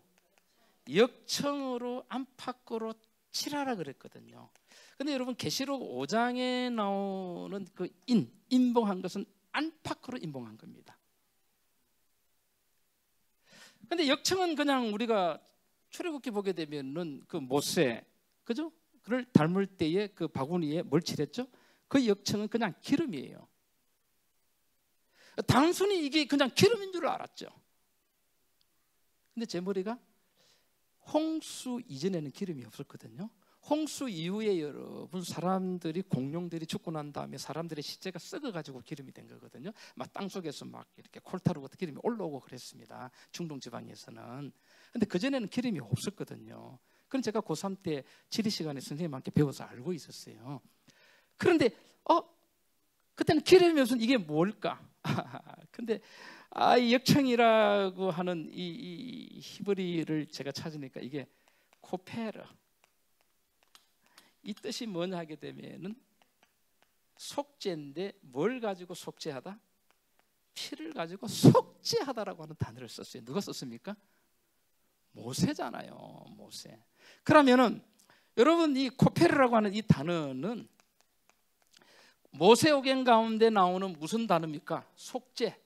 역청으로 안팎으로 칠하라 그랬거든요. 근데 여러분 계시록 5장에 나오는 그 인봉한 것은 안팎으로 인봉한 겁니다. 근데 역청은 그냥 우리가 출애굽기 보게 되면은 그 모세, 그죠? 그를 닮을 때에 그 바구니에 뭘 칠했죠? 그 역청은 그냥 기름이에요. 단순히 이게 그냥 기름인 줄 알았죠. 근데 제 머리가 홍수 이전에는 기름이 없었거든요. 홍수 이후에 여러분 사람들이 공룡들이 죽고 난 다음에 사람들의 시체가 썩어가지고 기름이 된 거거든요. 막 땅속에서 막 이렇게 콜타루부터 기름이 올라오고 그랬습니다. 중동 지방에서는. 근데 그 전에는 기름이 없었거든요. 그럼 제가 고3 때 지리 시간에 선생님한테 배워서 알고 있었어요. 그런데 그때는 기름이 없으면 이게 뭘까? 근데 이 역청이라고 하는 이 히브리를 제가 찾으니까 이게 코페르, 이 뜻이 뭐냐 하게 되면은 속죄인데 뭘 가지고 속죄하다? 피를 가지고 속죄하다라고 하는 단어를 썼어요. 누가 썼습니까? 모세잖아요. 모세. 그러면은 여러분 이 코페르라고 하는 이 단어는 모세오경 가운데 나오는 무슨 단어입니까? 속죄.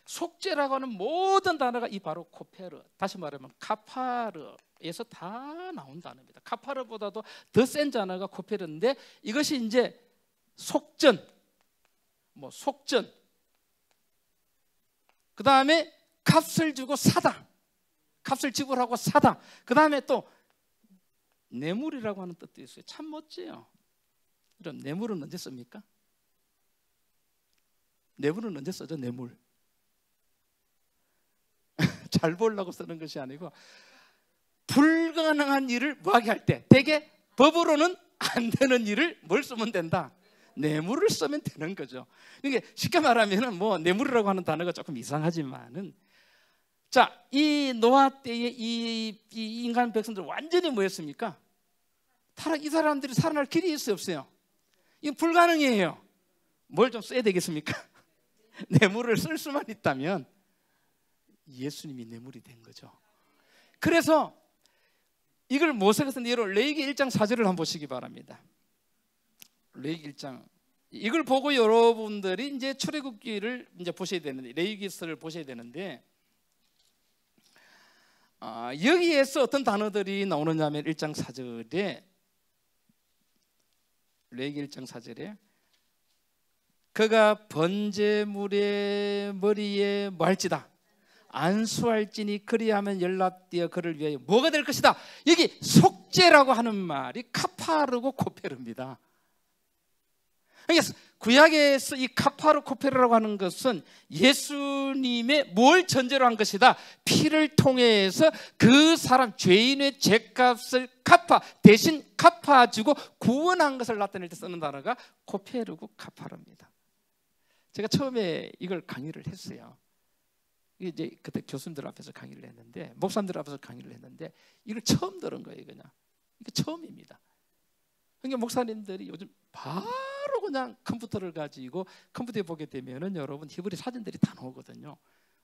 속죄라고 하는 모든 단어가 이 바로 코페르, 다시 말하면 카파르에서 다 나온 단어입니다. 카파르보다도 더 센 단어가 코페르인데 이것이 이제 속전, 속전, 그 다음에 값을 주고 사다, 값을 지불하고 사다, 그 다음에 또 뇌물이라고 하는 뜻도 있어요. 참 멋져요. 이런 뇌물은 언제 씁니까? 뇌물은 언제 써죠? 뇌물. 잘 보려고 쓰는 것이 아니고 불가능한 일을 뭐하게 할 때 되게 법으로는 안 되는 일을 뭘 쓰면 된다? 뇌물을 쓰면 되는 거죠. 이게 쉽게 말하면은 뇌물이라고 하는 단어가 조금 이상하지만은 자, 이 노아 때의 이 인간 백성들 완전히 뭐였습니까? 이 사람들이 살아날 길이 있어요, 없어요? 이거 불가능해요. 뭘 좀 써야 되겠습니까? 뇌물을 쓸 수만 있다면 예수님이 뇌물이 된 거죠. 그래서 이걸 모세가 쓴 예로 레위기 1장 4절을 한번 보시기 바랍니다. 레위기 1장, 이걸 보고 여러분들이 이제 출애굽기를 이제 보셔야 되는데, 레위기서를 보셔야 되는데, 여기에서 어떤 단어들이 나오느냐면 1장 4절에, 레위기 1장 4절에 그가 번제물의 머리에 뭐 할지다? 안수할지니 그리하면 연락되어 그를 위하여 뭐가 될 것이다. 여기 속죄라고 하는 말이 카파르고 코페르입니다. 그러니까 구약에서 이 카파르 코페르라고 하는 것은 예수님의 뭘 전제로 한 것이다. 피를 통해서 그 사람 죄인의 죄값을 대신 갚아주고 구원한 것을 나타낼 때 쓰는 단어가 코페르고 카파르입니다. 제가 처음에 이걸 강의를 했어요. 이제 그때 교수님들 앞에서 강의를 했는데, 목사님들 앞에서 강의를 했는데 이걸 처음 들은 거예요. 그냥 이게 처음입니다. 그러니까 목사님들이 요즘 바로 그냥 컴퓨터를 가지고 컴퓨터에 보게 되면은 여러분 히브리 사진들이 다 나오거든요.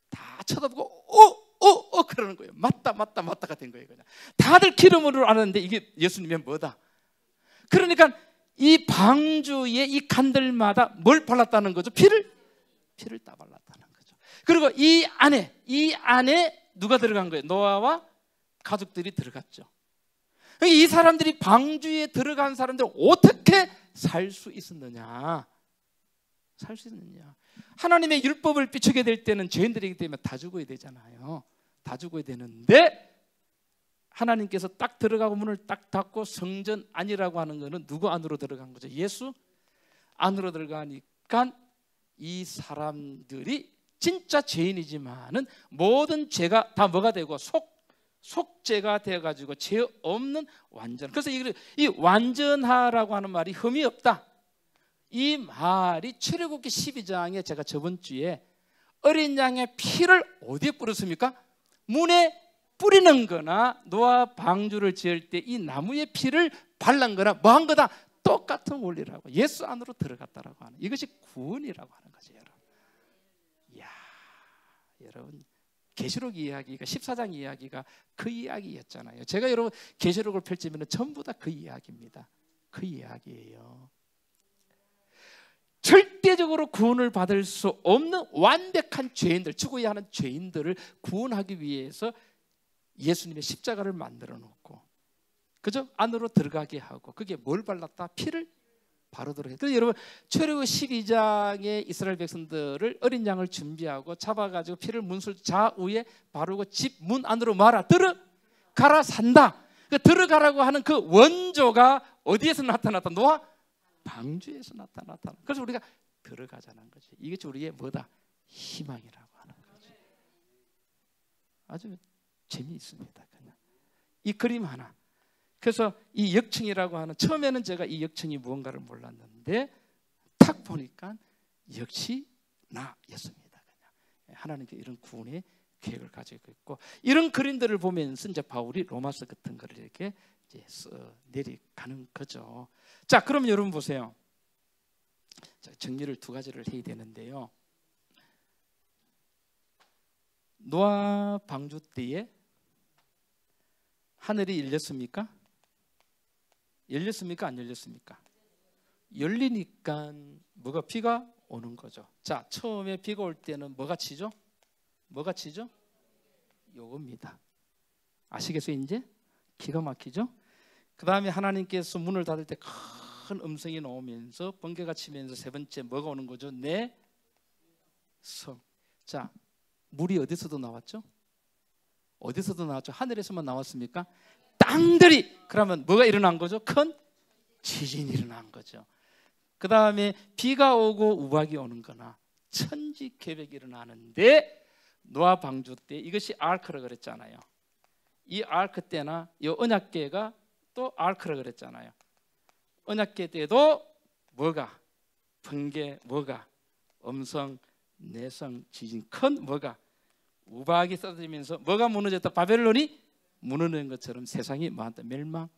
다 쳐다보고 그러는 거예요. 맞다가 된 거예요. 그냥 다들 기름으로 알았는데 이게 예수님의 뭐다. 그러니까 이 방주에 이 간들마다 뭘 발랐다는 거죠? 피를 따발랐다는 거죠. 그리고 이 안에 누가 들어간 거예요? 노아와 가족들이 들어갔죠. 이 사람들이 방주에 들어간 사람들 어떻게 살 수 있었느냐? 하나님의 율법을 비추게 될 때는 죄인들이기 때문에 다 죽어야 되잖아요. 다 죽어야 되는데 하나님께서 딱 들어가고 문을 딱 닫고 성전 안이라고 하는 것은 누구 안으로 들어간 거죠? 예수 안으로 들어가니까 이 사람들이 진짜 죄인이지만은 모든 죄가 다 뭐가 되고 속죄가 되어가지고 죄 없는 완전. 그래서 이 완전하라고 하는 말이 흠이 없다. 이 말이 출애굽기 12장에 제가 저번 주에 어린 양의 피를 어디에 뿌렸습니까? 문에 뿌리는 거나 노아 방주를 지을 때 이 나무의 피를 발란 거나 뭐 한 거다 똑같은 원리라고. 예수 안으로 들어갔다라고 하는, 이것이 구원이라고 하는 거죠, 여러분. 이야, 여러분, 계시록 이야기가 14장 이야기가 그 이야기였잖아요. 제가 여러분 계시록을 펼치면 전부 다 그 이야기입니다. 그 이야기예요. 절대적으로 구원을 받을 수 없는 완벽한 죄인들, 죽어야 하는 죄인들을 구원하기 위해서 예수님의 십자가를 만들어 놓고, 그죠? 안으로 들어가게 하고, 그게 뭘 발랐다? 피를 바르도록 했어요. 그래서 여러분 출애굽기 12장에 이스라엘 백성들을 어린 양을 준비하고 잡아가지고 피를 문술 좌우에 바르고 집 문 안으로 말아 들어가라 산다. 그 들어가라고 하는 그 원조가 어디에서 나타났다? 노아 방주에서 나타났다. 그래서 우리가 들어가자는 거지. 이게 우리의 뭐다? 희망이라고 하는 거지. 아주 재미있습니다. 그냥 이 그림 하나. 그래서 이 역청이라고 하는, 처음에는 제가 이 역청이 무언가를 몰랐는데 딱 보니까 역시 나였습니다. 그냥 하나님께 이런 구원의 계획을 가지고 있고, 이런 그림들을 보면서 이제 바울이 로마서 같은 거를 이렇게 이제 내려가는 거죠. 자, 그럼 여러분 보세요. 자, 정리를 두 가지를 해야 되는데요. 노아 방주 때에 하늘이 열렸습니까? 열렸습니까? 안 열렸습니까? 열리니까 뭐가? 비가 오는 거죠. 자, 처음에 비가 올 때는 뭐가 치죠? 뭐가 치죠? 요겁니다. 아시겠어요? 이제 기가 막히죠? 그 다음에 하나님께서 문을 닫을 때 큰 음성이 나오면서 번개가 치면서 세 번째 뭐가 오는 거죠? 내 성. 자, 물이 어디서도 나왔죠? 어디서도 나왔죠? 하늘에서만 나왔습니까? 땅들이, 그러면 뭐가 일어난 거죠? 큰 지진이 일어난 거죠. 그 다음에 비가 오고 우박이 오는 거나 천지 계획이 일어나는데, 노아 방주 때 이것이 아크라 그랬잖아요. 이 아크 때나 이 언약궤가 또 아크라 그랬잖아요. 언약궤 때도 뭐가? 번개, 뭐가? 음성, 내성, 지진, 큰 뭐가? 우박이 쏟아지면서 뭐가 무너졌다? 바벨론이 무너지는 것처럼 세상이 뭐한다? 멸망.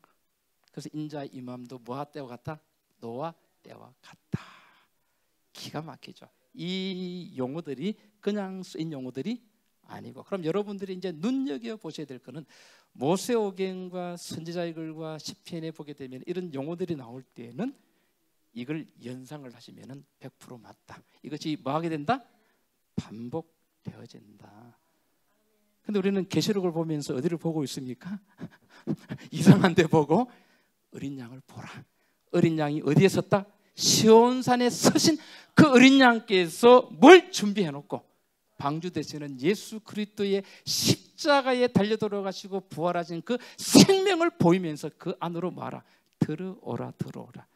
그래서 인자의 임함도 뭐와 때와 같다? 노아 때와 같다. 기가 막히죠. 이 용어들이 그냥 쓰인 용어들이 아니고, 그럼 여러분들이 이제 눈여겨 보셔야 될 거는 모세오경과 선지자의 글과 시편에 보게 되면 이런 용어들이 나올 때는 이걸 연상을 하시면은 100% 맞다. 이것이 뭐 하게 된다? 반복되어진다. 근데 우리는 계시록을 보면서 어디를 보고 있습니까? 이상한 데 보고 어린 양을 보라. 어린 양이 어디에 섰다? 시온산에 서신 그 어린 양께서 뭘 준비해 놓고, 방주 되시는 예수 그리스도의 십자가에 달려 돌아가시고 부활하신 그 생명을 보이면서 그 안으로 말아 들어오라 들어오라.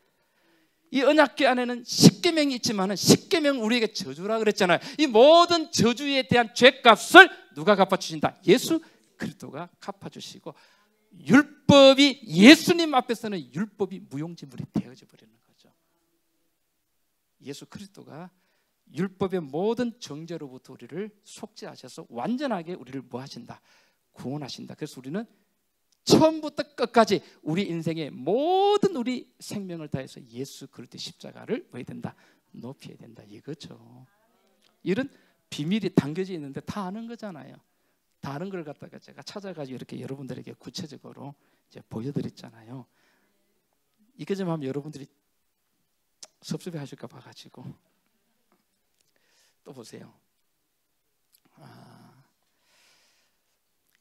이 언약궤 안에는 십계명이 있지만 십계명 우리에게 저주라 그랬잖아요. 이 모든 저주에 대한 죄값을 누가 갚아주신다? 예수 그리스도가 갚아주시고, 율법이 예수님 앞에서는 율법이 무용지물이 되어져 버리는 거죠. 예수 그리스도가 율법의 모든 정죄로부터 우리를 속죄하셔서 완전하게 우리를 뭐 하신다? 구원하신다. 그래서 우리는 처음부터 끝까지 우리 인생의 모든 우리 생명을 다해서 예수 그리스도의 십자가를 뭐 해야 된다? 높여야 된다. 이거죠. 이런 비밀이 담겨져 있는데 다 아는 거잖아요. 다 아는 걸 갖다가 제가 찾아가지고 이렇게 여러분들에게 구체적으로 이제 보여드렸잖아요. 이거 좀 하면 여러분들이 섭섭해 하실까 봐가지고. 또 보세요.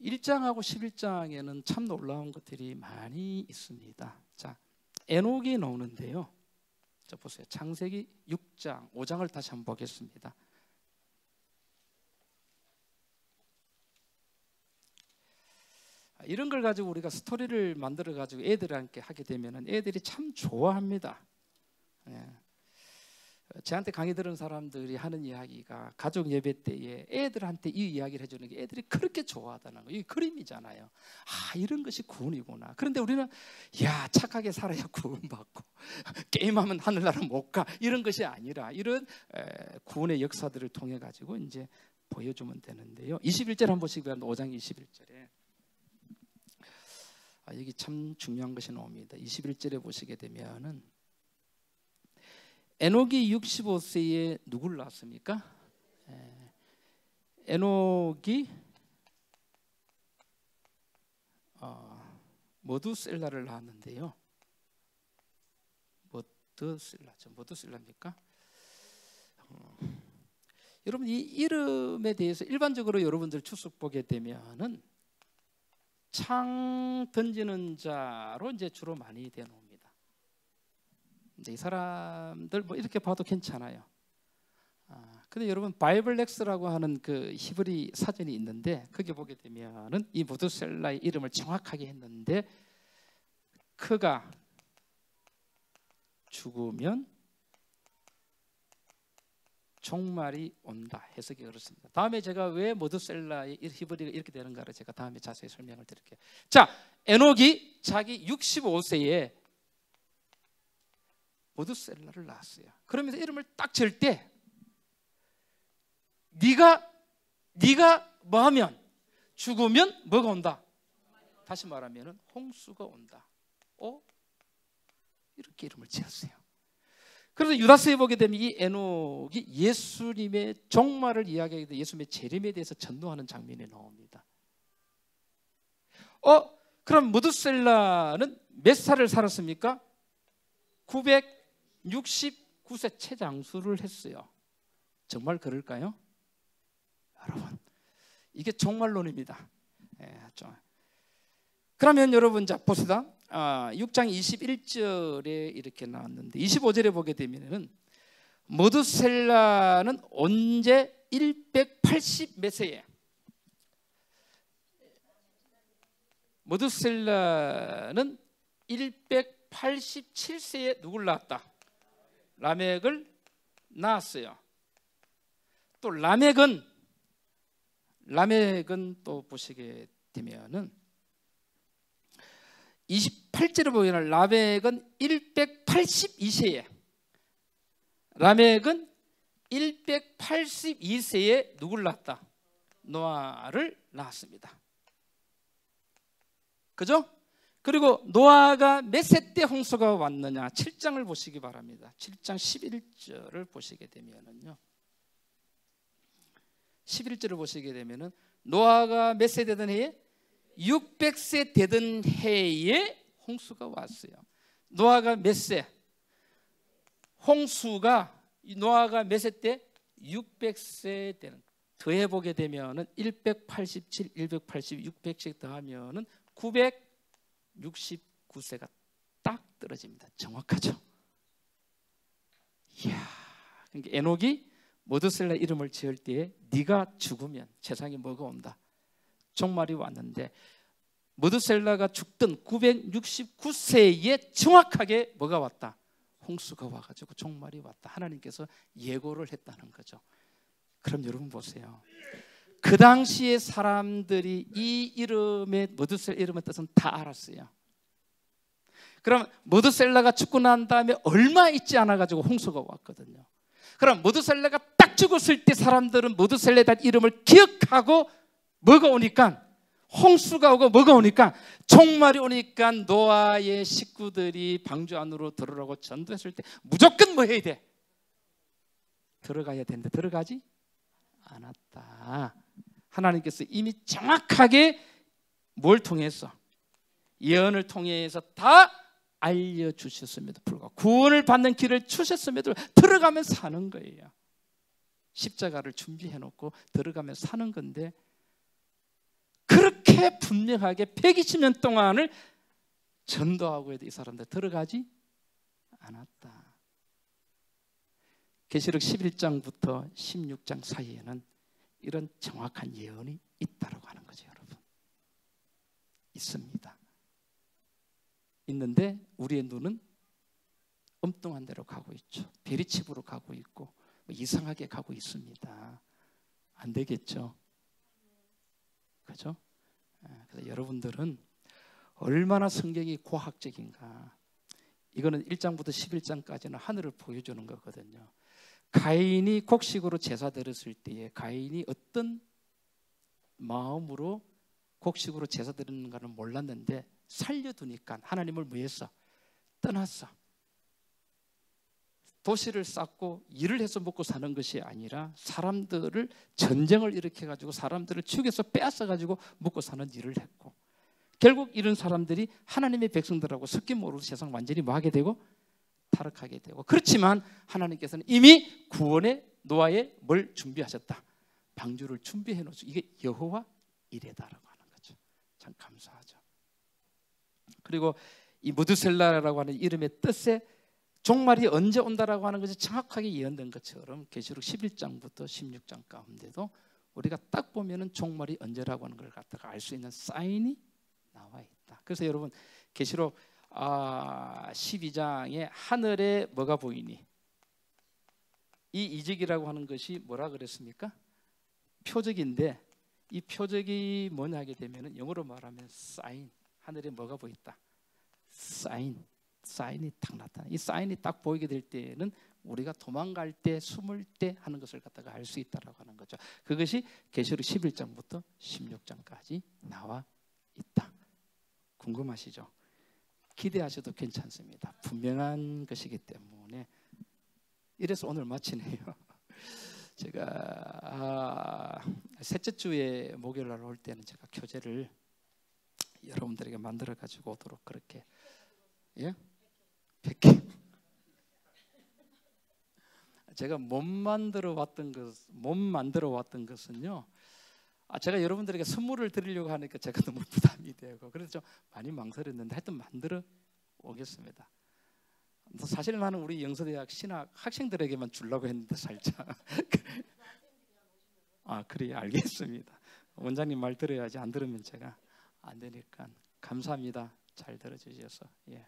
1장하고 11장에는 참 놀라운 것들이 많이 있습니다. 자, 에녹이 나오는데요. 자, 보세요. 창세기 6장, 5장을 다시 한번 보겠습니다. 이런 걸 가지고 우리가 스토리를 만들어 가지고 애들과 함께 하게 되면은 애들이 참 좋아합니다. 저한테 강의 들은 사람들이 하는 이야기가 가족 예배 때에 애들한테 이 이야기를 해주는 게 애들이 그렇게 좋아하다는 거예요. 이게 그림이잖아요. 아, 이런 것이 구원이구나. 그런데 우리는 야, 착하게 살아야 구원받고 게임하면 하늘나라 못 가, 이런 것이 아니라 이런 구원의 역사들을 통해 가지고 이제 보여주면 되는데요. 21절 한번 보시기 바랍니다. 5장 21절에 여기 참 중요한 것이 나옵니다. 21절에 보시게 되면은 에녹이 65세에 누구를 낳았습니까? 에녹이 머두셀라를 낳았는데요. 머두셀라입니까? 여러분, 이 이름에 대해서 일반적으로 여러분들 추측 보게 되면은 창 던지는 자로 이제 주로 많이 되어옵니다. 이제 이 사람들 뭐 이렇게 봐도 괜찮아요. 근데 여러분, 바이블렉스라고 하는 그 히브리 사전이 있는데 거기 보게 되면은 이 무드셀라의 이름을 정확하게 했는데, 그가 죽으면 종말이 온다, 해석이 그렇습니다. 다음에 제가 왜 무드셀라의 히브리가 이렇게 되는가를 제가 다음에 자세히 설명을 드릴게요. 자, 에녹이 자기 65세에 무드셀라를 낳았어요. 그러면서 이름을 딱 지을 때 네가 뭐 하면, 죽으면 뭐가 온다? 다시 말하면 홍수가 온다. 이렇게 이름을 지었어요. 그래서 유다서에 보게 되면 이 에녹이 예수님의 종말을 이야기하게 돼 예수님의 재림에 대해서 전도하는 장면이 나옵니다. 그럼 무드셀라는 몇 살을 살았습니까? 969세 최장수를 했어요. 정말 그럴까요? 여러분, 이게 종말론입니다. 그러면 여러분, 자 봅시다. 6장 21절에 이렇게 나왔는데 25절에 보게 되면은 무드셀라는 언제 180 몇 세에, 무드셀라는 187세에 누굴 낳았다? 라멕을 낳았어요. 또 라멕은 또 보시게 되면은 28절에 보면 라멕은 182세에, 라멕은 182세에 누굴 낳았다? 노아를 낳았습니다. 그죠? 그리고 노아가 몇 세 때 홍수가 왔느냐? 7장을 보시기 바랍니다. 7장 11절을 보시게 되면은요, 11절을 보시게 되면은 노아가 몇 세 되던 해에 600세 되던 해에 홍수가 왔어요. 노아가 몇 세? 홍수가 노아가 몇 세 때? 600세 되는. 더해 보게 되면은 187, 180, 600씩 더하면은 969세가 딱 떨어집니다. 정확하죠? 이야, 그러니까 에녹이 무드셀라 이름을 지을 때에 네가 죽으면 세상에 뭐가 온다? 종말이 왔는데, 무드셀라가 죽던 969세에 정확하게 뭐가 왔다? 홍수가 와가지고 종말이 왔다. 하나님께서 예고를 했다는 거죠. 그럼 여러분 보세요. 그 당시에 사람들이 이 이름의 무드셀라 이름의 뜻은 다 알았어요. 그럼 무드셀라가 죽고 난 다음에 얼마 있지 않아 가지고 홍수가 왔거든요. 그럼 무드셀라가 딱 죽었을 때 사람들은 무드셀라에 대한 이름을 기억하고 뭐가 오니까? 홍수가 오고 뭐가 오니까? 종말이 오니까 노아의 식구들이 방주 안으로 들어가고 전도했을 때 무조건 뭐 해야 돼? 들어가야 되는데 들어가지 않았다. 하나님께서 이미 정확하게 뭘 통해서? 예언을 통해서 다 알려주셨음에도 불구하고, 구원을 받는 길을 주셨음에도 들어가면 사는 거예요. 십자가를 준비해놓고 들어가면 사는 건데, 그렇게 분명하게 120년 동안을 전도하고 해도 이 사람들 들어가지 않았다. 계시록 11장부터 16장 사이에는 이런 정확한 예언이 있다고 하는 거죠. 여러분, 있습니다. 있는데 우리의 눈은 엉뚱한 데로 가고 있죠. 베리칩으로 가고 있고 뭐 이상하게 가고 있습니다. 안 되겠죠. 그죠? 그래서 여러분들은 얼마나 성경이 과학적인가. 이거는 1장부터 11장까지는 하늘을 보여주는 거거든요. 가인이 곡식으로 제사 드렸을 때에 가인이 어떤 마음으로 곡식으로 제사 드리는가는 몰랐는데 살려두니까 하나님을 뭐 했어? 떠났어. 도시를 쌓고 일을 해서 먹고 사는 것이 아니라 사람들을 전쟁을 일으켜 가지고 사람들을 죽여서 빼앗아 가지고 먹고 사는 일을 했고, 결국 이런 사람들이 하나님의 백성들하고 섞임으로 세상 완전히 뭐 하게 되고 타락하게 되고, 그렇지만 하나님께서는 이미 구원의 노아의 뭘 준비하셨다? 방주를 준비해 놓으시고, 이게 여호와 이레다라고 하는 거죠. 참 감사하죠. 그리고 이 무드셀라라고 하는 이름의 뜻에 종말이 언제 온다라고 하는 것이 정확하게 예언된 것처럼 계시록 11장부터 16장 가운데도 우리가 딱 보면은 종말이 언제라고 하는 걸 갖다가 알 수 있는 사인이 나와 있다. 그래서 여러분 계시록 12장에 하늘에 뭐가 보이니? 이 이적이라고 하는 것이 뭐라 그랬습니까? 표적인데 이 표적이 뭐냐 하게 되면은 영어로 말하면 사인. 하늘에 뭐가 보인다? 사인이 딱 나타나. 이 사인이 딱 보이게 될 때에는 우리가 도망갈 때, 숨을 때 하는 것을 갖다가 알 수 있다라고 하는 거죠. 그것이 계시록 11장부터 16장까지 나와 있다. 궁금하시죠? 기대하셔도 괜찮습니다. 분명한 것이기 때문에. 이래서 오늘 마치네요. 제가 셋째 주에 목요일날 올 때는 제가 교재를 여러분들에게 만들어 가지고 오도록 그렇게, 예? 100개. 제가 못 만들어 왔던 것은요. 제가 여러분들에게 선물을 드리려고 하니까 제가 너무 부담이 되고 그래서 좀 많이 망설였는데 하여튼 만들어 오겠습니다. 사실 나는 우리 영서대학 신학 학생들에게만 주려고 했는데 살짝 그래, 알겠습니다. 원장님 말 들어야지. 안 들으면 제가 안 되니까. 감사합니다. 잘 들어주셔서. 예.